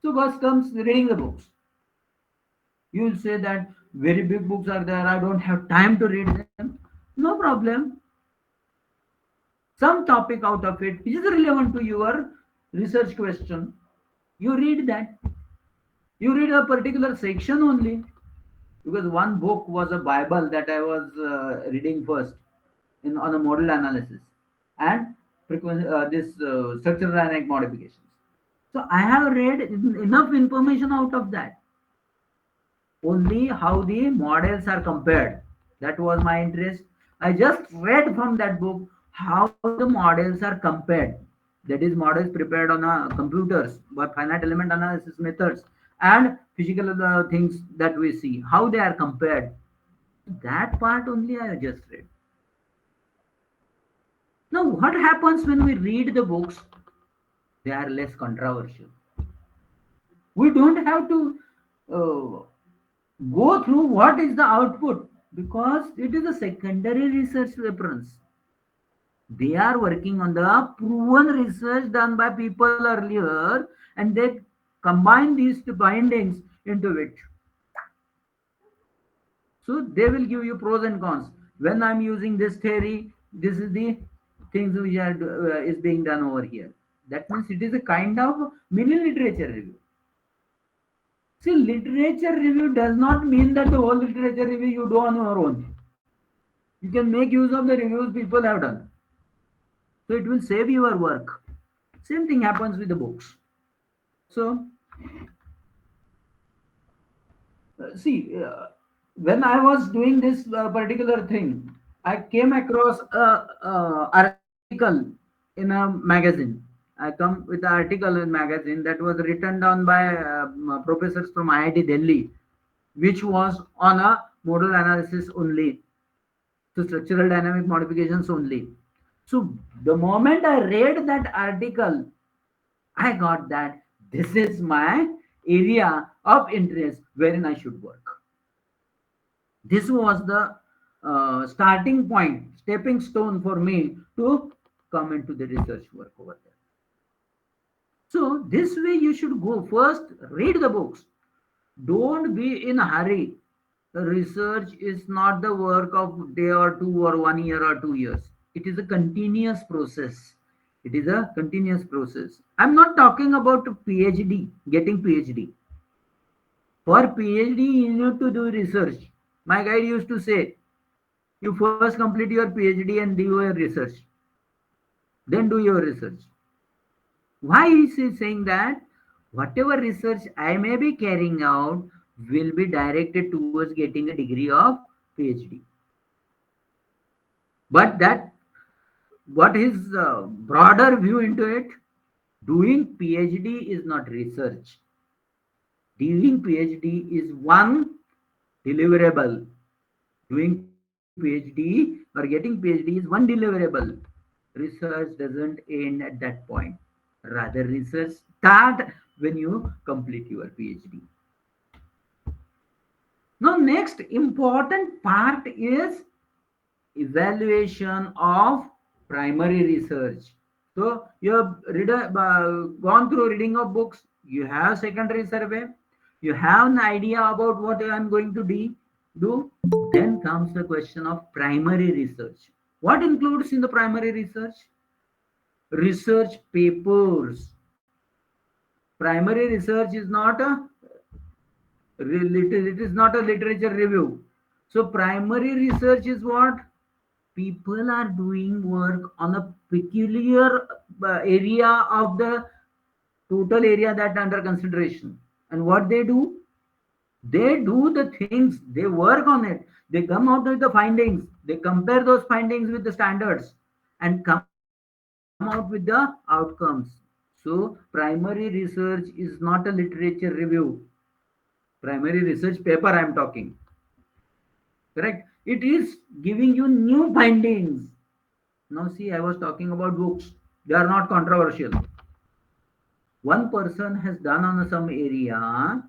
So first comes reading the books. You will say that very big books are there, I don't have time to read them. No problem. Some topic out of it which is relevant to your research question, you read that. You read a particular section only, because one book was a bible that I was reading first in on a model analysis and this structural dynamic modifications. So I have read enough information out of that. Only how the models are compared. That was my interest. I just read from that book how the models are compared. That is, models prepared on computers by finite element analysis methods and physical things that we see, how they are compared. That part only I just read. Now, what happens when we read the books? They are less controversial. We don't have to uh, go through what is the output, because it is a secondary research reference. They are working on the proven research done by people earlier, and they combine these two findings into it. So they will give you pros and cons. When I'm using this theory, this is the things which are is being done over here. That means it is a kind of mini literature review. See, literature review does not mean that the whole literature review you do on your own. You can make use of the reviews people have done. So it will save your work. Same thing happens with the books. So, see, when I was doing this particular thing, I came across a article in a magazine. I come with the article in magazine that was written down by professors from IIT Delhi, which was on a modal analysis only, to structural dynamic modifications only. So the moment I read that article, I got that this is my area of interest wherein I should work. This was the starting point, stepping stone for me to come into the research work over there. So this way you should go first, read the books. Don't be in a hurry. The research is not the work of day or two or 1 year or 2 years. It is a continuous process. It is a continuous process. I'm not talking about PhD, getting PhD. For PhD, you need to do research. My guide used to say, you first complete your PhD and do your research. Then do your research. Why is he saying that? Whatever research I may be carrying out will be directed towards getting a degree of PhD. But that, what his broader view into it, doing PhD is not research. Doing PhD is one deliverable. Doing PhD or getting PhD is one deliverable. Research doesn't end at that point. Rather, research start when you complete your PhD. Now, next important part is evaluation of primary research. So you have gone through reading of books, you have secondary survey, you have an idea about what I am going to do. Then comes the question of primary research. What includes in the primary research? Research papers. Primary research is not a it is not a literature review. So primary research is what? People are doing work on a peculiar area of the total area that under consideration. And what they do the things, they work on it, they come out with the findings, they compare those findings with the standards and come out with the outcomes. So primary research is not a literature review. Primary research paper I am talking, correct? It is giving you new findings. Now see, I was talking about books, they are not controversial. One person has done on some area,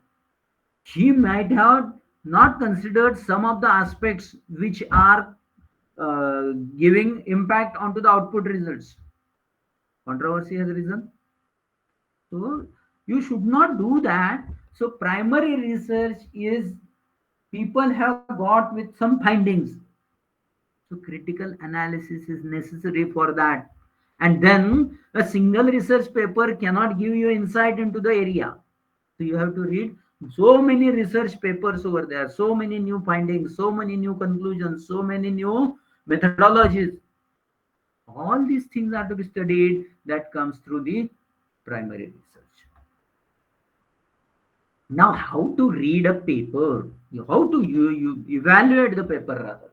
he might have not considered some of the aspects which are giving impact onto the output results. Controversy has arisen. So you should not do that. So primary research is people have got with some findings. So critical analysis is necessary for that. And then a single research paper cannot give you insight into the area. So you have to read so many research papers over there, so many new findings, so many new conclusions, so many new methodologies. All these things are to be studied that comes through the primary research. Now, how to read a paper? How to you evaluate the paper rather?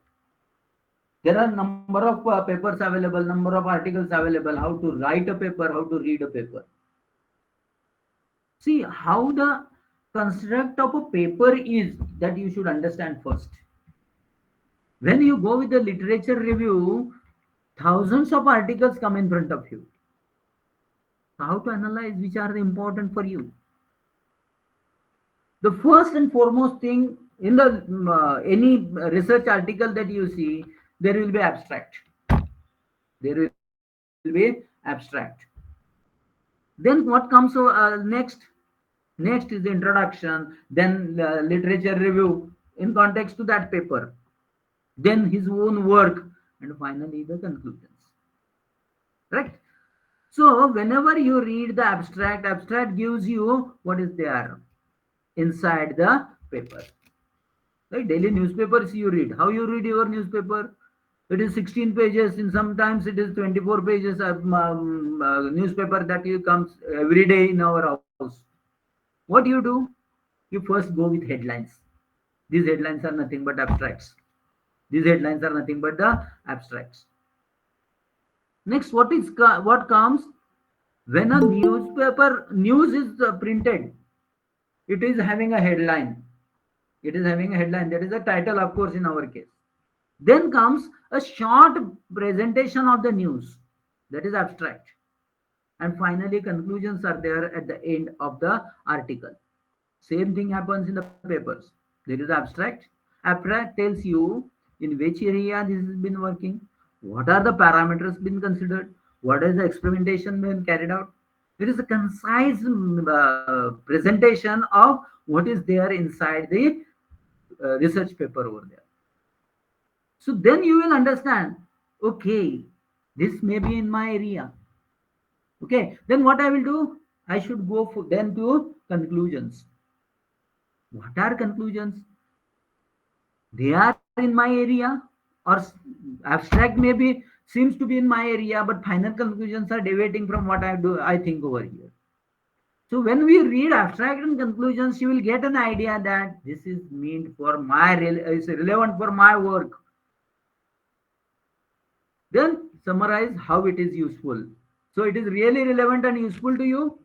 There are number of papers available, number of articles available. How to write a paper? How to read a paper? See how the construct of a paper is that you should understand first. When you go with the literature review, thousands of articles come in front of you. So how to analyze which are the important for you? The first and foremost thing in the any research article that you see, there will be abstract. There will be abstract. Then what comes next? Next is the introduction, then literature review in context to that paper, then his own work, and finally the conclusions. Correct? So whenever you read the abstract, abstract gives you what is there inside the paper. Right? Daily newspapers you read. How you read your newspaper? It is 16 pages, and sometimes it is 24 pages of newspaper that you comes every day in our house. What do? You first go with headlines. These headlines are nothing but abstracts. These headlines are nothing but the abstracts. Next, what comes when a newspaper news is printed? It is having a headline. It is having a headline. That is a title, of course, in our case. Then comes a short presentation of the news. That is abstract. And finally, conclusions are there at the end of the article. Same thing happens in the papers. There is abstract. Abstract tells you in which area this has been working, what are the parameters been considered, what is the experimentation been carried out. It is a concise presentation of what is there inside the research paper over there. So then you will understand, okay, this may be in my area. Okay, then what I will do? I should go for, then to conclusions. What are conclusions? They are in my area, or abstract maybe seems to be in my area, but final conclusions are deviating from what I think over here. So when we read abstract and conclusions, you will get an idea that this is meant for is relevant for my work. Then summarize how it is useful. So it is really relevant and useful to you.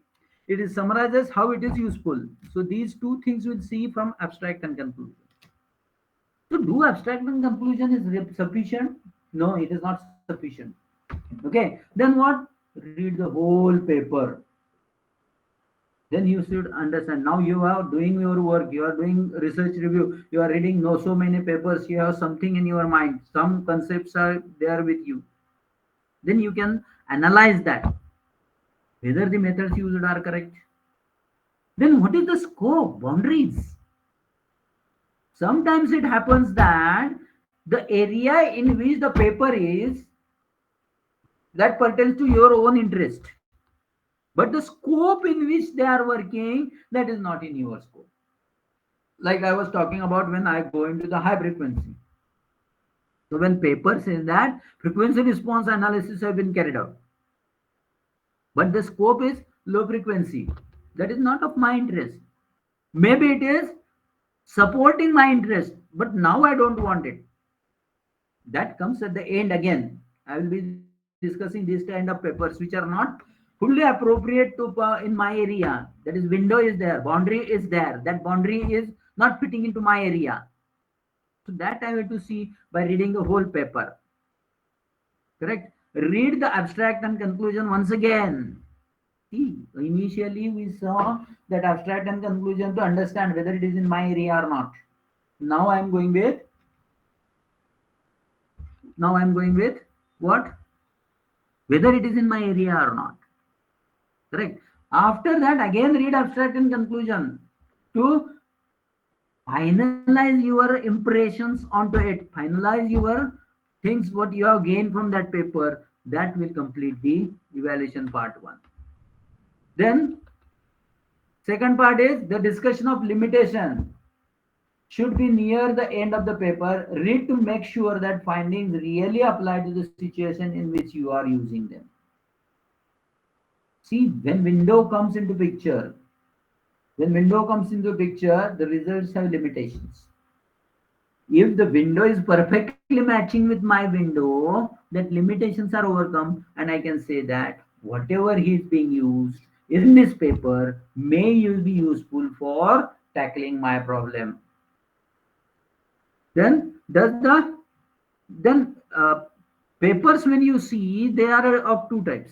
It is summarizes how it is useful. So these two things we'll see from abstract and conclusion. So do abstract and conclusion is sufficient? No, it is not sufficient. Okay, then what? Read the whole paper. Then you should understand. Now you are doing your work, you are doing research review, you are reading no so many papers, you have something in your mind, some concepts are there with you. Then you can analyze that whether the methods used are correct. Then what is the scope, boundaries? Sometimes it happens that the area in which the paper is, that pertains to your own interest, but the scope in which they are working, that is not in your scope. Like I was talking about, when I go into the high frequency, so when paper says that frequency response analysis have been carried out, but the scope is low frequency, that is not of my interest. Maybe it is supporting my interest, but now I don't want it. That comes at the end. Again, I will be discussing this kind of papers which are not fully appropriate to in my area. That is, window is there, boundary is there, that boundary is not fitting into my area. So that I have to see by reading the whole paper. Correct. Read the abstract and conclusion once again. See, initially we saw that abstract and conclusion to understand whether it is in my area or not. Now I am going with what? Whether it is in my area or not. Correct. After that, again read abstract and conclusion to finalize your impressions onto it, finalize your things, what you have gained from that paper. That will complete the evaluation part one. Then, second part is the discussion of limitation. Should be near the end of the paper. Read to make sure that findings really apply to the situation in which you are using them. See, when window comes into picture, the results have limitations. If the window is perfectly matching with my window, that limitations are overcome, and I can say that whatever is being used in this paper may be useful for tackling my problem. Then does the then papers, when you see, they are of two types.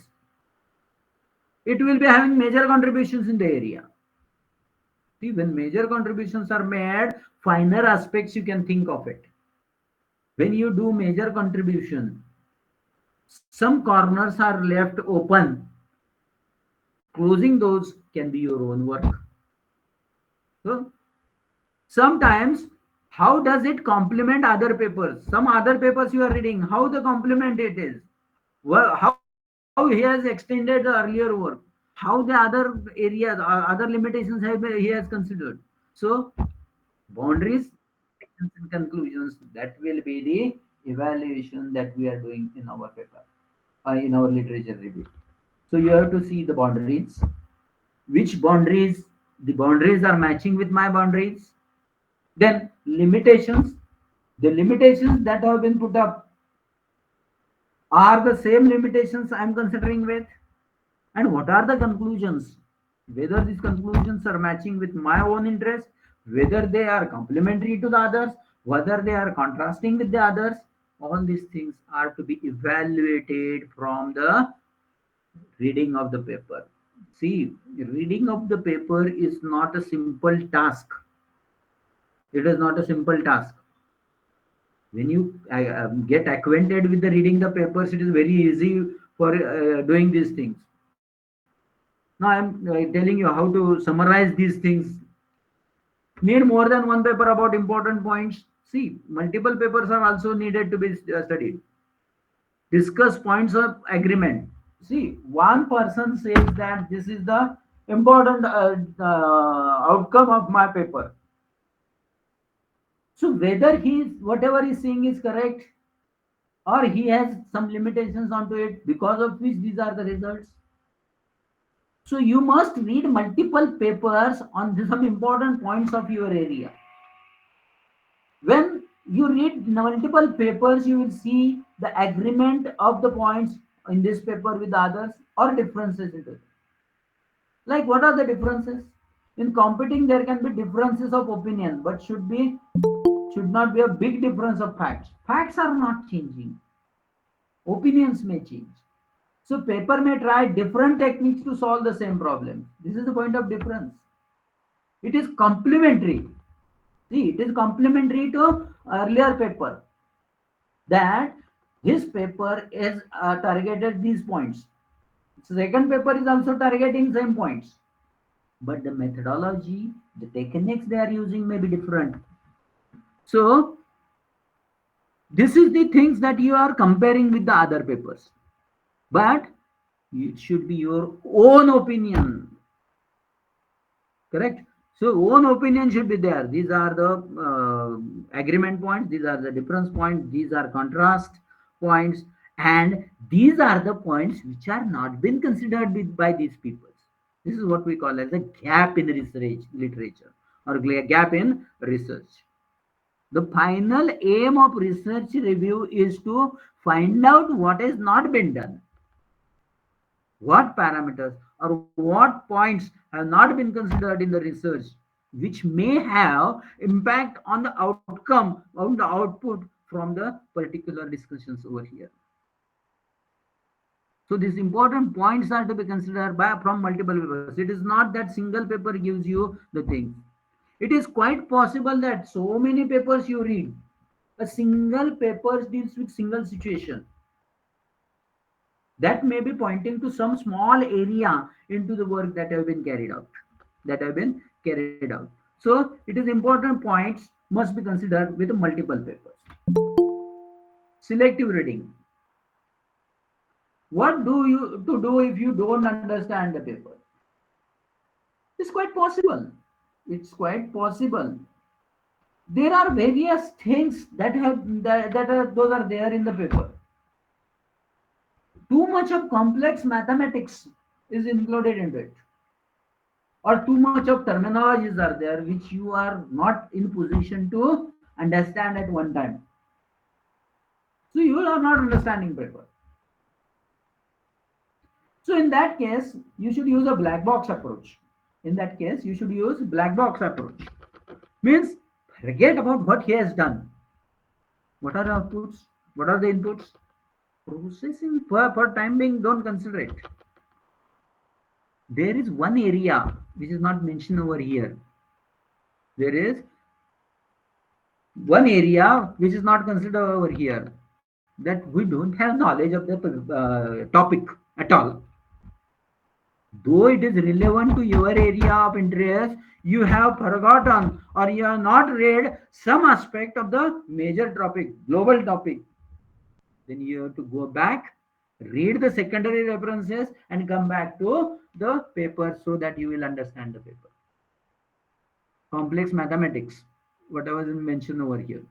It will be having major contributions in the area. See, when major contributions are made, finer aspects you can think of it. When you do major contribution, some corners are left open. Closing those can be your own work. So sometimes, how does it complement other papers? Some other papers you are reading, how the complement it is, well, how he has extended the earlier work, how the other areas, other limitations have he has considered. So boundaries and conclusions, that will be the evaluation that we are doing in our paper, in our literature review. So you have to see the boundaries, which boundaries, the boundaries are matching with my boundaries. Then limitations, the limitations that have been put up are the same limitations I am considering with. And what are the conclusions, whether these conclusions are matching with my own interest, whether they are complementary to the others, whether they are contrasting with the others. All these things are to be evaluated from the reading of the paper. See, reading of the paper is not a simple task. It is not a simple task. When you get acquainted with the reading the papers, it is very easy for doing these things. Now I'm telling you how to summarize these things. Need more than one paper about important points. See, multiple papers are also needed to be studied. Discuss points of agreement. See, one person says that this is the important outcome of my paper. So whether whatever he's saying is correct, or he has some limitations onto it because of which these are the results. So you must read multiple papers on some important points of your area. When you read multiple papers, you will see the agreement of the points in this paper with others, or differences in it. Like, what are the differences? In competing, there can be differences of opinion, but should not be a big difference of facts. Facts are not changing. Opinions may change. So paper may try different techniques to solve the same problem. This is the point of difference. It is complementary. See, it is complementary to earlier paper, that this paper is targeted these points. Second paper is also targeting same points, but the methodology, the techniques they are using may be different. So this is the things that you are comparing with the other papers, but it should be your own opinion, correct? So own opinion should be there. These are the agreement points, these are the difference points, these are contrast points, and these are the points which are not been considered by these people. This is what we call as a gap in research literature, or gap in research. The final aim of research review is to find out what has not been done, what parameters or what points have not been considered in the research, which may have impact on the outcome, on the output from the particular discussions over here. So these important points are to be considered by from multiple papers. It is not that single paper gives you the things. It is quite possible that so many papers you read, a single paper deals with single situation, that may be pointing to some small area into the work that have been carried out, so it is important points must be considered with multiple papers. Selective reading. What do you to do if you don't understand the paper? It's quite possible. It's quite possible. There are various things that are those are there in the paper. Too much of complex mathematics is included in it, or too much of terminologies are there which you are not in position to understand at one time. So you are not understanding paper. So in that case, you should use a black box approach. In that case, you should use black box approach. Means forget about what he has done. What are the outputs? What are the inputs? Processing for time being, don't consider it. There is one area which is not mentioned over here. There is one area which is not considered over here, that we don't have knowledge of the topic at all. Though it is relevant to your area of interest, you have forgotten or you have not read some aspect of the major topic, global topic. Then you have to go back, read the secondary references, and come back to the paper so that you will understand the paper. Complex mathematics, whatever is mentioned over here.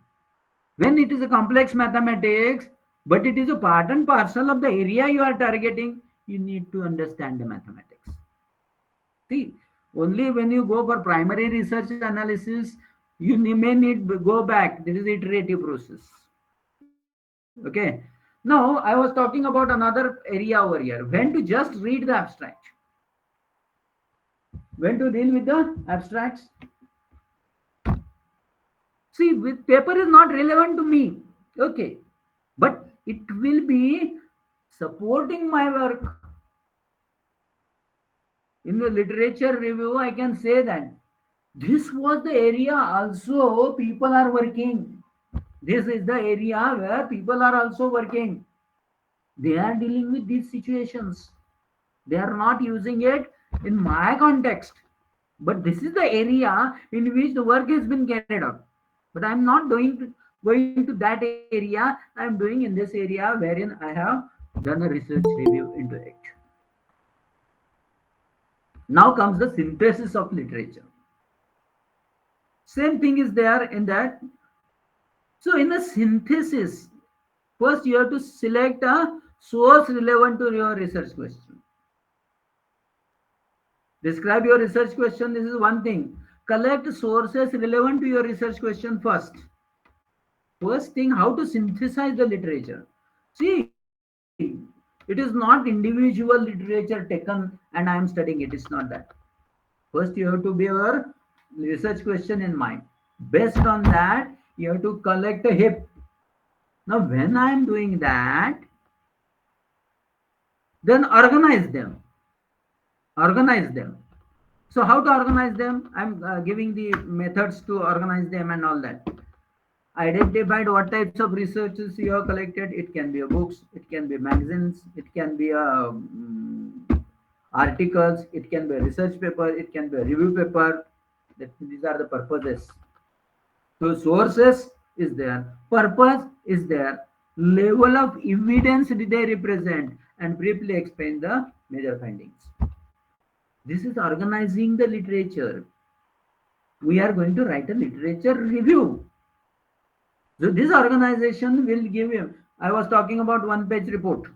When it is a complex mathematics, but it is a part and parcel of the area you are targeting, you need to understand the mathematics. See, only when you go for primary research analysis, you may need to go back. This is iterative process. Okay. Now I was talking about another area over here. When to just read the abstract. When to deal with the abstracts. See, with paper is not relevant to me. Okay. But it will be supporting my work. In the literature review, I can say that this was the area also people are working. This is the area where people are also working. They are dealing with these situations. They are not using it in my context. But this is the area in which the work has been carried out. But I'm not going to that area. I'm doing in this area wherein I have done a research review into it. Now comes the synthesis of literature. Same thing is there in that. So in the synthesis, first you have to select a source relevant to your research question. Describe your research question. This is one thing. Collect sources relevant to your research question first. First thing, how to synthesize the literature. See, it is not individual literature taken and I am studying it. It's not that. First, you have to be your research question in mind. Based on that, you have to collect a heap. Now, when I am doing that, Then organize them. So how to organize them? I'm giving the methods to organize them and all that. Identified what types of researches you have collected. It can be books, it can be magazines, it can be articles, it can be a research paper, it can be a review paper. These are the purposes. So sources is there, purpose is there, level of evidence did they represent, and briefly explain the major findings. This is organizing the literature. We are going to write a literature review. So this organization will give you, I was talking about one page report.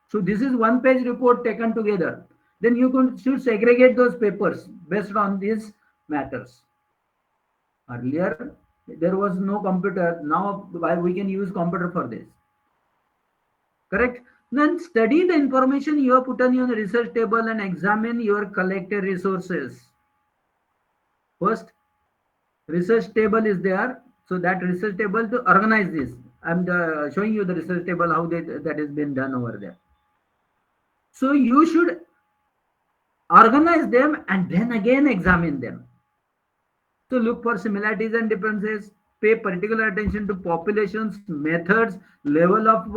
So this is one page report taken together. Then you should segregate those papers based on these matters. Earlier, there was no computer. Now we can use computer for this. Correct? Then study the information you have put on your research table and examine your collected resources. First, research table is there. So that research table to organize this. I'm showing you the research table how that has been done over there. So you should organize them and then again examine them. So look for similarities and differences. Pay particular attention to populations, methods, level of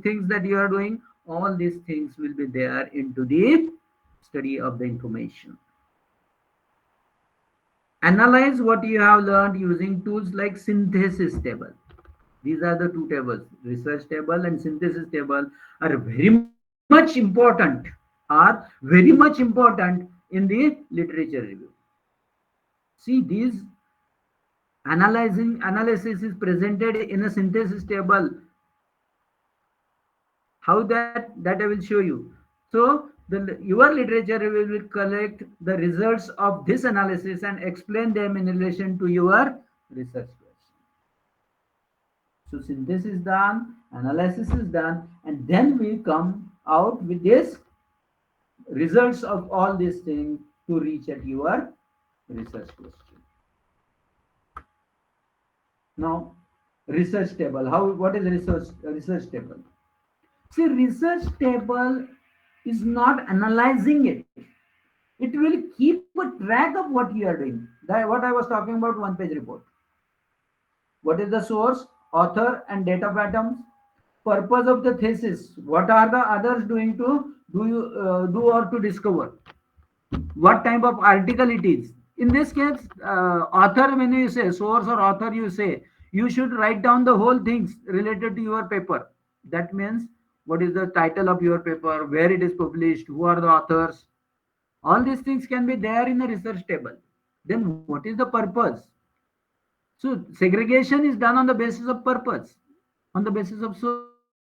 things that you are doing. All these things will be there into the study of the information. Analyze what you have learned using tools like synthesis table. These are the two tables, research table and synthesis table are very much important, in the literature review. See, these analysis is presented in a synthesis table. How that I will show you. So your literature review will collect the results of this analysis and explain them in relation to your research question. So synthesis is done, analysis is done, and then we come out with this results of all these things to reach at your research question. Now, research table. What is research table? See, research table is not analyzing it. It will keep a track of what you are doing. That what I was talking about one page report. What is the source, author, and date of atoms? Purpose of the thesis. What are the others doing to do or to discover? What type of article it is? In this case, author, when you say source or author, you say you should write down the whole things related to your paper. That means what is the title of your paper, where it is published, who are the authors. All these things can be there in a research table. Then what is the purpose? So segregation is done on the basis of purpose, on the basis of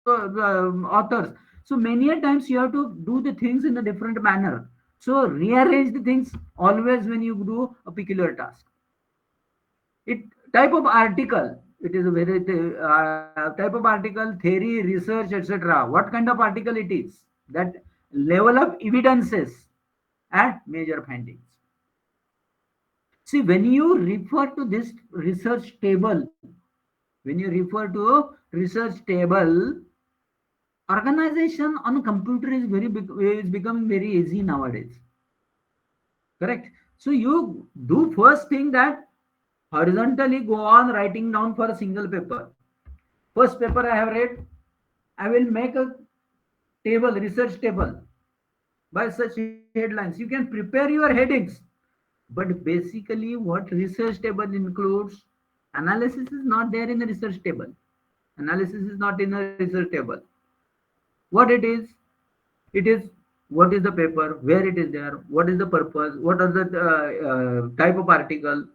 authors. So many a times you have to do the things in a different manner. So rearrange the things always when you do a peculiar task. It type of article. It is a very type of article, theory, research, etc. What kind of article it is? That level of evidences and major findings. See, when you refer to this research table, when you refer to research table, organization on a computer is is becoming very easy nowadays. Correct. So you do first thing that horizontally go on writing down for a single paper. First paper I have read, I will make a table, research table by such headlines. You can prepare your headings, but basically what research table includes, analysis is not there in the research table. Analysis is not in a research table. What it is? It is what is the paper, where it is there, what is the purpose, what are the type of article,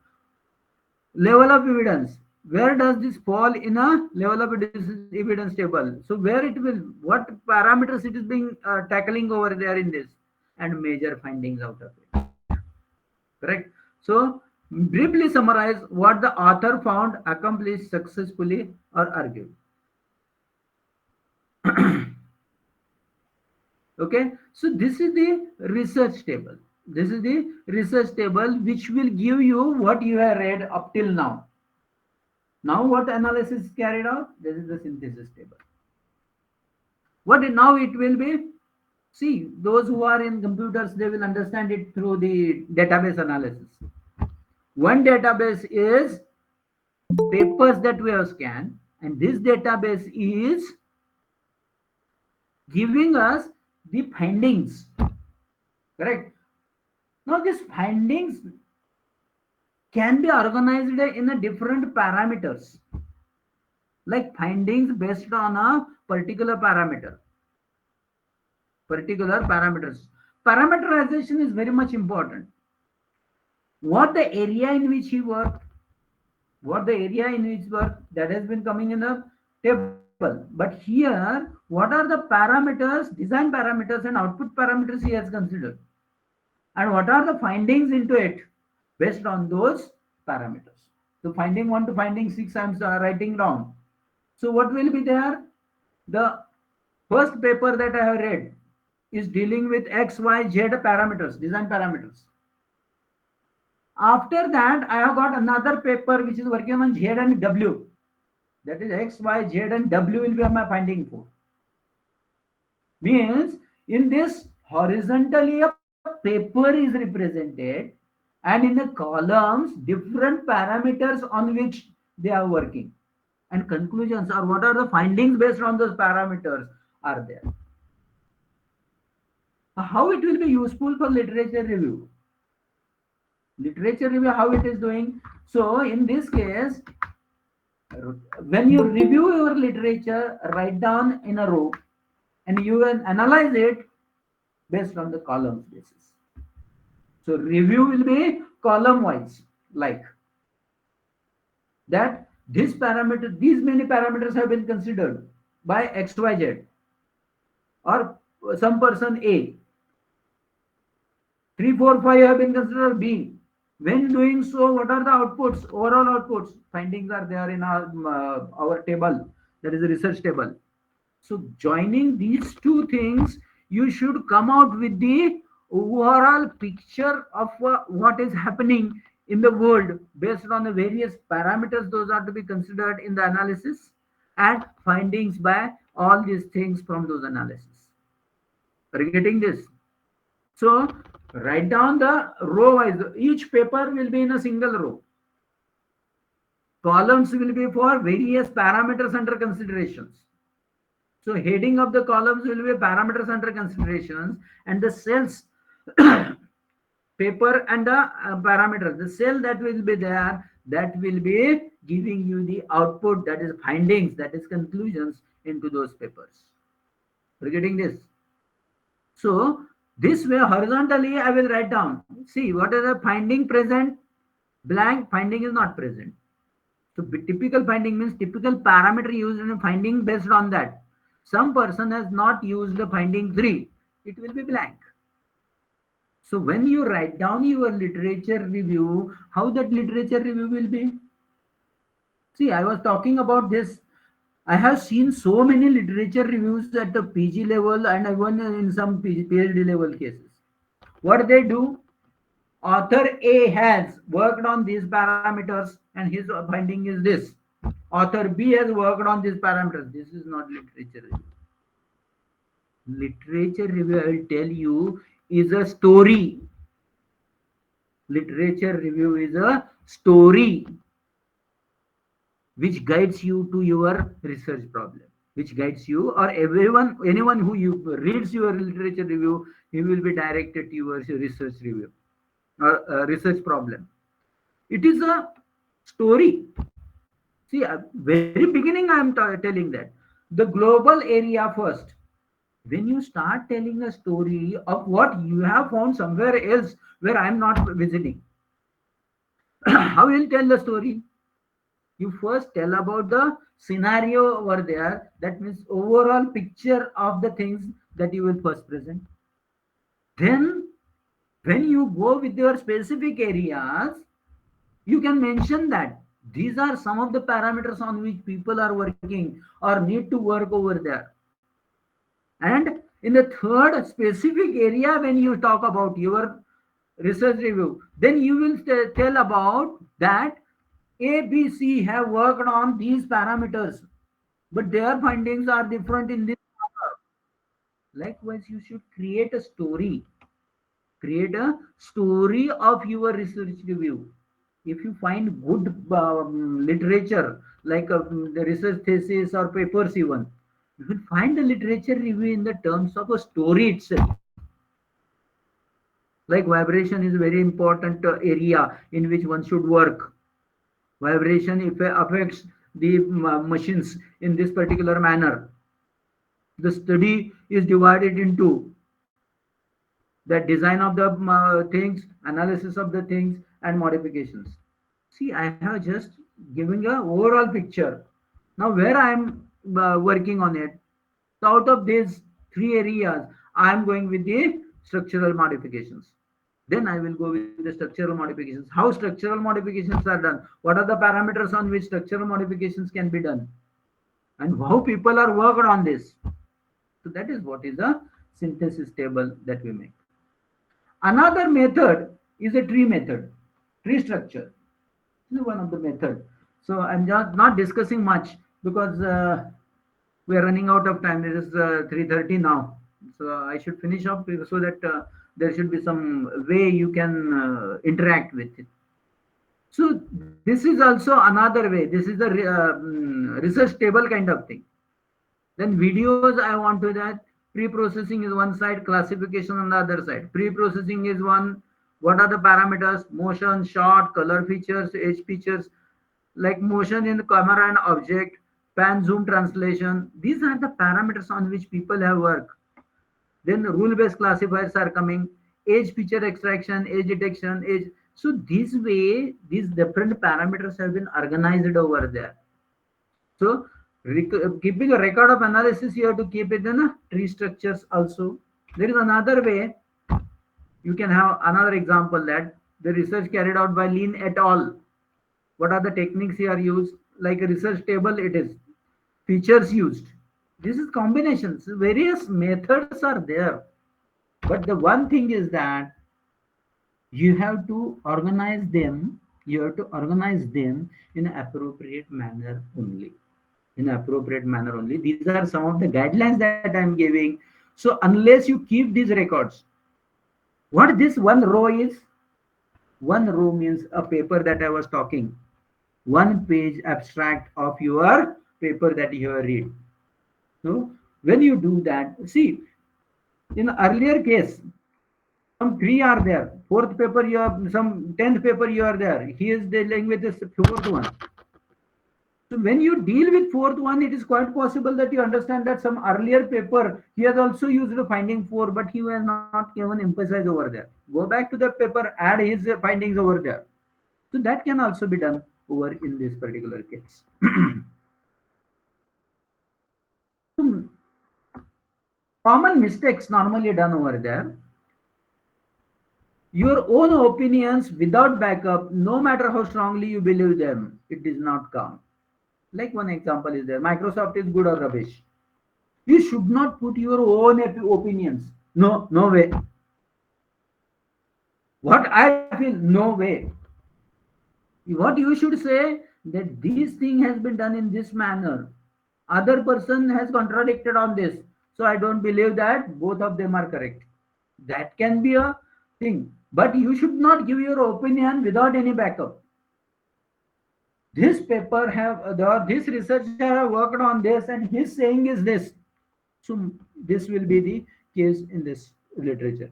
level of evidence. Where does this fall in a level of evidence table? So where it will, what parameters it is being tackling over there in this, and major findings out of it. Correct. So briefly summarize what the author found, accomplished successfully, or argued. Okay, so this is the research table. This is the research table which will give you what you have read up till now. Now what analysis is carried out? This is the synthesis table. What now it will be? See, those who are in computers, they will understand it through the database analysis. One database is papers that we have scanned, and this database is giving us the findings. Correct. Now, these findings can be organized in a different parameters, like findings based on a particular parameters. Parameterization is very much important. What the area in which he worked, what the area in which work, that has been coming in the table. But here, what are the parameters, design parameters and output parameters he has considered, and what are the findings into it based on those parameters. So finding 1 to finding 6 I'm writing down. So what will be there? The first paper that I have read is dealing with X, Y, Z parameters, design parameters. After that, I have got another paper which is working on Z and W. That is X, Y, Z, and W will be my finding for. Means in this horizontally a paper is represented, and in the columns different parameters on which they are working, and conclusions or what are the findings based on those parameters are there. How it will be useful for literature review? Literature review, how it is doing? So in this case, when you review your literature, write down in a row and you will analyze it based on the columns basis. So review will be column wise, like that this parameter, these many parameters have been considered by XYZ or some person A. 3, 4, 5 have been considered B. When doing so, what are the outputs? Overall outputs. Findings are there in our table. That is the research table. So joining these two things, you should come out with the overall picture of what is happening in the world based on the various parameters those are to be considered in the analysis and findings by all these things from those analysis. Are you getting this? So write down the row wise. Each paper will be in a single row. Columns will be for various parameters under considerations. So heading of the columns will be parameters under considerations, and the cells paper and the parameters. The cell that will be there, that will be giving you the output, that is findings, that is conclusions into those papers. Are you getting this? So this way horizontally I will write down. See what is the finding present, blank, finding is not present. So typical finding means typical parameter used in a finding based on that. Some person has not used the finding 3. It will be blank. So when you write down your literature review, how that literature review will be? See, I was talking about this. I have seen so many literature reviews at the PG level and even in some PhD level cases. What they do? Author A has worked on these parameters and his finding is this. Author B has worked on these parameters. This is not literature review. Literature review, I will tell you, is a story. Literature review is a story which guides you to your research problem, which guides you or anyone who you reads your literature review, he will be directed to your research review or research problem. It is a story. See, very beginning I am telling that the global area first. When you start telling a story of what you have found somewhere else where I am not visiting, how will you tell the story? You first tell about the scenario over there. That means overall picture of the things that you will first present. Then, when you go with your specific areas, you can mention that these are some of the parameters on which people are working or need to work over there. And in the third specific area, when you talk about your research review, then you will tell about that ABC have worked on these parameters, but their findings are different in this. Likewise, you should create a story of your research review. If you find good literature, like the research thesis or papers even, you will find the literature review in the terms of a story itself. Like vibration is a very important area in which one should work. Vibration if affects the machines in this particular manner. The study is divided into the design of the things, analysis of the things, and modifications. See, I have just giving a overall picture. Now, where I am working on it, so out of these three areas, I am going with the structural modifications. Then I will go with the structural modifications. How structural modifications are done? What are the parameters on which structural modifications can be done? And how people are worked on this. So that is what is the synthesis table that we make. Another method is a tree method, tree structure. This is one of the method. So I'm just not discussing much because we are running out of time. It is 3:30 now. So I should finish up so that there should be some way you can interact with it. So this is also another way. This is the research table kind of thing. Then videos, I want to that. Pre-processing is one side, classification on the other side. Pre-processing is one. What are the parameters? Motion, shot, color features, edge features, like motion in the camera and object, pan, zoom, translation. These are the parameters on which people have worked. Then rule-based classifiers are coming. Edge feature extraction, edge detection, edge. So this way, these different parameters have been organized over there. So keeping a record of analysis, you have to keep it in tree structures also. There is another way. You can have another example that the research carried out by Lean et al. What are the techniques here used? Like a research table, it is features used. This is combinations. Various methods are there. But the one thing is that you have to organize them. You have to organize them in an appropriate manner only. In an appropriate manner only. These are some of the guidelines that I'm giving. So unless you keep these records, what this one row is? One row means a paper that I was talking. One page abstract of your paper that you have read. So when you do that, see, in earlier case, some three are there. Fourth paper you have some 10th paper you are there. He is dealing with this fourth one. So when you deal with fourth one, it is quite possible that you understand that some earlier paper, he has also used the finding four, but he has not given emphasis over there. Go back to the paper, add his findings over there. So that can also be done over in this particular case. So common mistakes normally done over there. Your own opinions without backup, no matter how strongly you believe them, it does not count. Like one example is there, Microsoft is good or rubbish. You should not put your own opinions. No, no way. What I feel, no way. What you should say that this thing has been done in this manner. Other person has contradicted on this. So I don't believe that both of them are correct. That can be a thing. But you should not give your opinion without any backup. This paper have this researcher have worked on this and his saying is this. So this will be the case in this literature.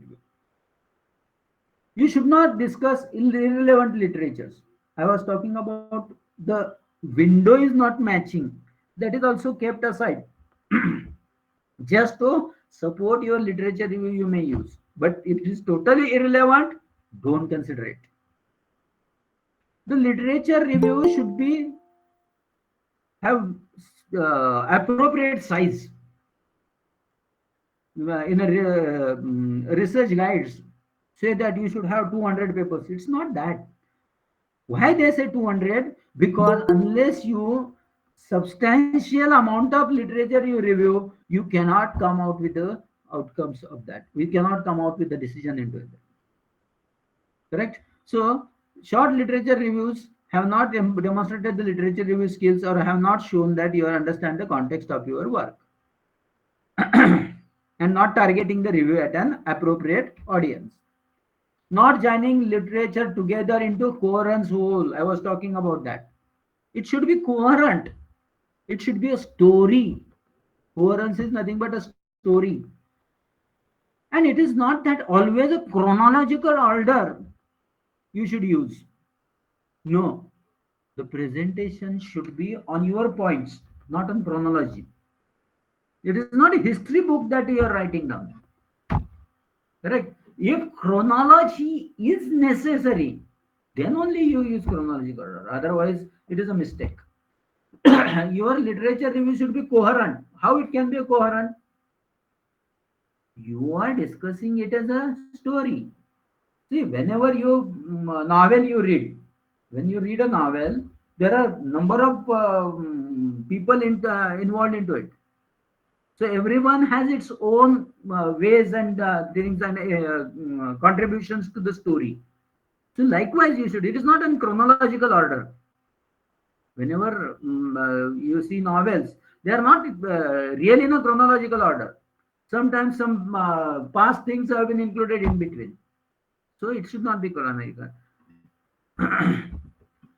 You should not discuss irrelevant literatures. I was talking about the window is not matching. That is also kept aside. Just to support your literature review, you may use. But if it is totally irrelevant, don't consider it. The literature review should be have appropriate size. In a research guides say that you should have 200 papers. It's not that. Why they say 200? Because unless you substantial amount of literature you review, you cannot come out with the outcomes of that. We cannot come out with the decision into it. Correct? So short literature reviews have not demonstrated the literature review skills or have not shown that you understand the context of your work. and not targeting the review at an appropriate audience. Not joining literature together into coherence whole. I was talking about that. It should be coherent. It should be a story. Coherence is nothing but a story. And it is not that always a chronological order you should use. No. The presentation should be on your points, not on chronology. It is not a history book that you are writing down. Correct? If chronology is necessary, then only you use chronological order. Otherwise, it is a mistake. Your literature review should be coherent. How it can be coherent? You are discussing it as a story. See, whenever novel you read, when you read a novel, there are number of people involved into it. So everyone has its own ways and things and contributions to the story. So likewise, you should. It is not in chronological order. Whenever you see novels, they are not really in a chronological order. Sometimes some past things have been included in between. So it should not be chronological.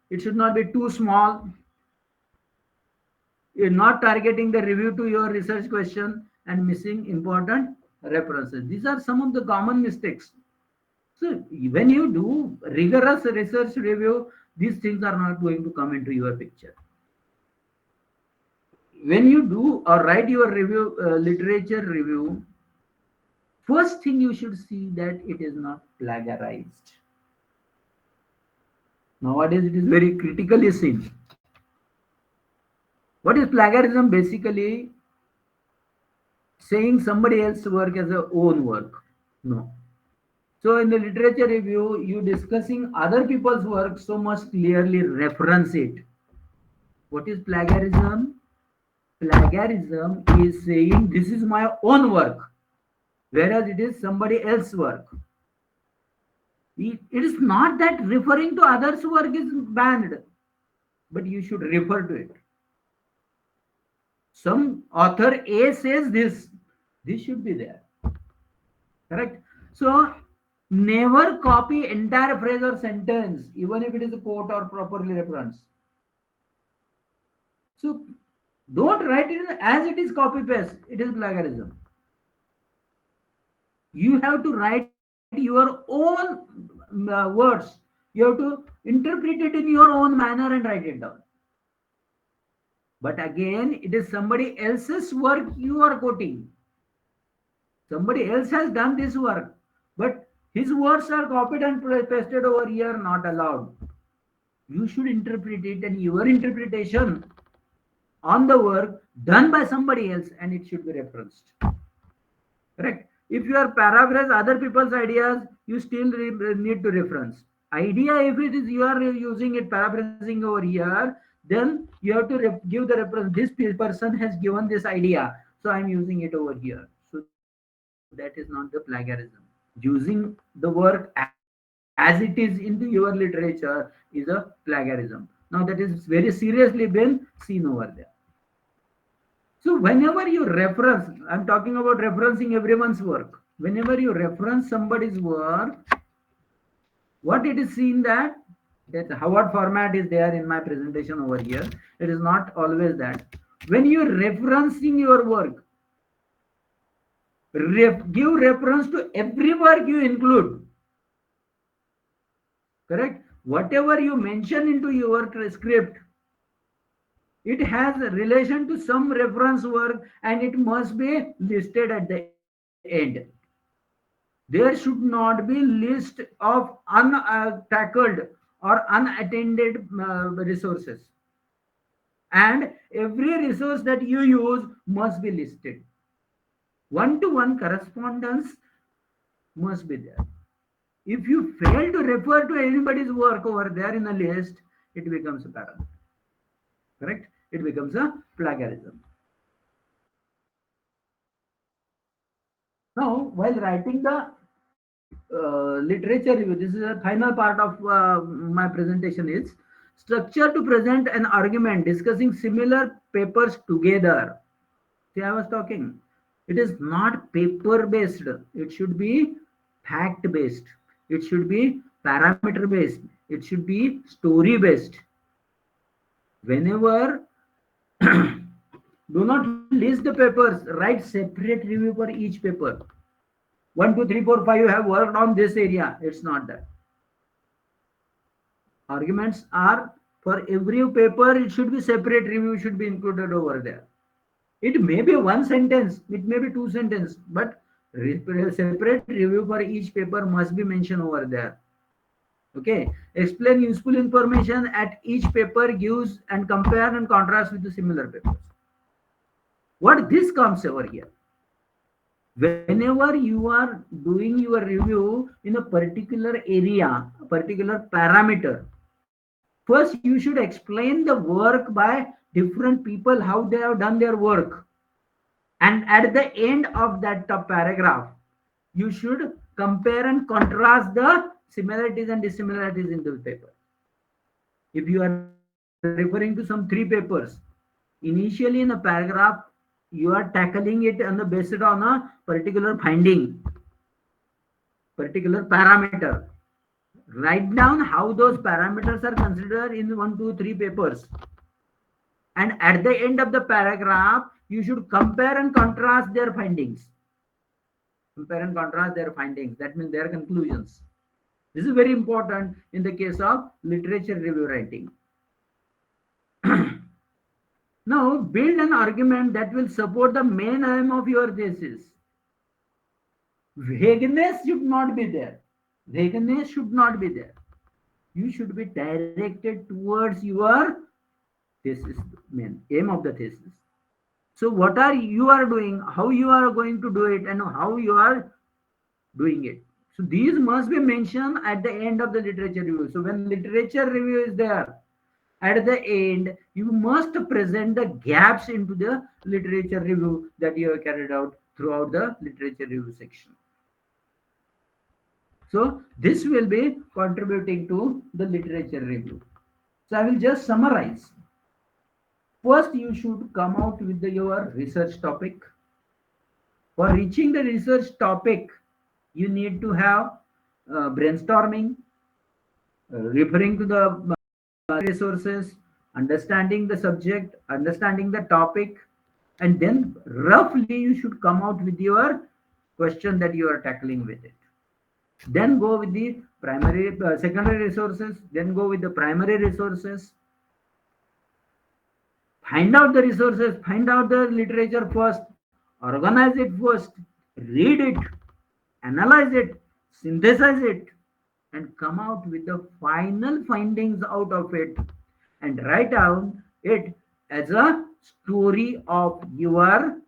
It should not be too small. You're not targeting the review to your research question and missing important references. These are some of the common mistakes. So when you do rigorous research review, these things are not going to come into your picture. When you do or write your review, literature review, first thing you should see that it is not plagiarized. Nowadays, it is very critically seen. What is plagiarism? Basically, saying somebody else's work as a own work. No. So in the literature review, you discussing other people's work, so must clearly reference it. What is plagiarism? Plagiarism is saying this is my own work, whereas it is somebody else's work. It is not that referring to others' work is banned, but you should refer to it. Some author A says this should be there. Correct? So never copy entire phrase or sentence, even if it is a quote or properly reference. So don't write it as it is copy paste. It is plagiarism. You have to write your own words. You have to interpret it in your own manner and write it down. But again, it is somebody else's work you are quoting. Somebody else has done this work, but his words are copied and pasted over here, not allowed. You should interpret it and your interpretation on the work done by somebody else, and it should be referenced. Correct? If you are paraphrase other people's ideas, you still need to reference. Idea, if it is you are using it paraphrasing over here, then you have to give the reference. This person has given this idea, so I'm using it over here. So that is not the plagiarism. Using the work as it is into your literature is a plagiarism. Now that is very seriously been seen over there. So whenever you reference, I'm talking about referencing everyone's work. Whenever you reference somebody's work, what it is seen that Howard format is there in my presentation over here. It is not always that. When you're referencing your work, give reference to every work you include. Correct? Whatever you mention into your script, it has a relation to some reference work and it must be listed at the end. There should not be list of untackled or unattended resources. And every resource that you use must be listed. One-to-one correspondence must be there. If you fail to refer to anybody's work over there in a list, it becomes a paragraph. Correct? It becomes a plagiarism. Now, while writing the literature review, this is a final part of my presentation is structure to present an argument discussing similar papers together. See, I was talking. It is not paper based. It should be fact based. It should be parameter based. It should be story based. Whenever do not list the papers, write separate review for each paper. 1, 2, 3, 4, 5, you have worked on this area. It's not that. Arguments are for every paper, it should be separate review, should be included over there. It may be one sentence, it may be two sentences, but separate review for each paper must be mentioned over there. Okay, explain useful information at each paper, gives and compare and contrast with the similar papers. What this comes over here? Whenever you are doing your review in a particular area, a particular parameter, first you should explain the work by different people, how they have done their work. And at the end of that paragraph, you should compare and contrast the similarities and dissimilarities in the paper. If you are referring to some three papers, initially in a paragraph, you are tackling it on the based on a particular finding, particular parameter. Write down how those parameters are considered in 1, 2, 3 papers. And at the end of the paragraph, you should compare and contrast their findings. Compare and contrast their findings. That means their conclusions. This is very important in the case of literature review writing. Now, build an argument that will support the main aim of your thesis. Vagueness should not be there. Vagueness should not be there. You should be directed towards your thesis, main aim of the thesis. So, what are you are doing, how you are going to do it, and how you are doing it. So, these must be mentioned at the end of the literature review. So, when literature review is there, at the end, you must present the gaps into the literature review that you have carried out throughout the literature review section. So this will be contributing to the literature review. So I will just summarize. First, you should come out with your research topic. For reaching the research topic, you need to have brainstorming, referring to the resources, understanding the subject, understanding the topic, and then roughly you should come out with your question that you are tackling with it. Then go with the primary, secondary resources, then go with the primary resources. Find out the resources, find out the literature first, organize it first, read it, analyze it, synthesize it, and come out with the final findings out of it and write down it as a story of your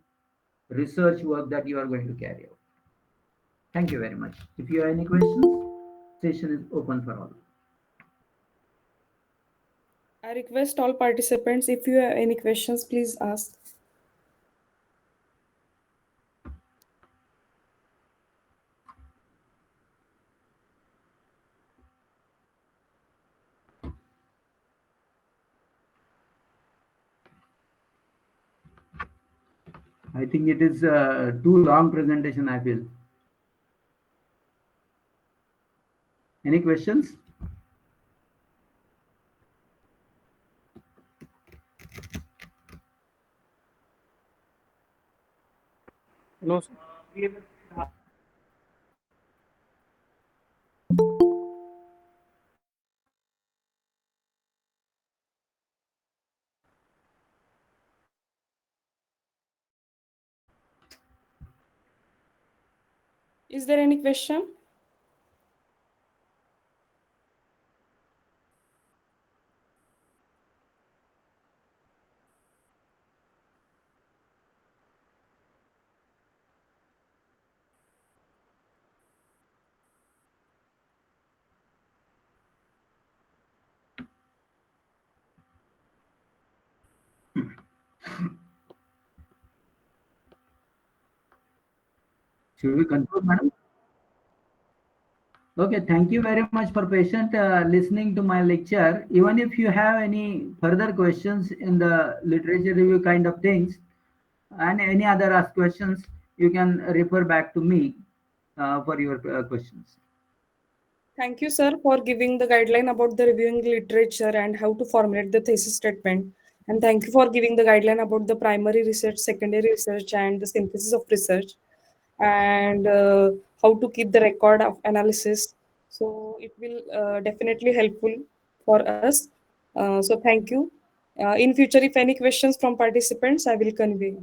research work that you are going to carry out. Thank you very much. If you have any questions, session is open for all. I request all participants, if you have any questions, please ask. I think it is too long presentation, I feel. Any questions? No, sir. Is there any question? Should we conclude, madam? Okay, thank you very much for patient listening to my lecture. Even if you have any further questions in the literature review kind of things and any other questions, you can refer back to me for your questions. Thank you, sir, for giving the guideline about the reviewing literature and how to formulate the thesis statement. And thank you for giving the guideline about the primary research, secondary research, and the synthesis of research, and how to keep the record of analysis. So it will definitely helpful for us. So thank you. In future, if any questions from participants, I will convey.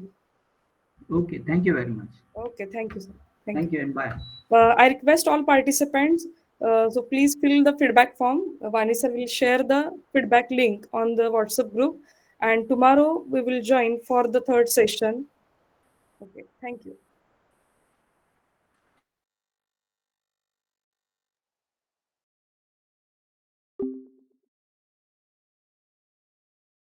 Okay, thank you very much. Okay, thank you, sir. Thank you. Thank you and bye. I request all participants, so please fill the feedback form. Vanessa will share the feedback link on the WhatsApp group, and tomorrow we will join for the third session. Okay, thank you.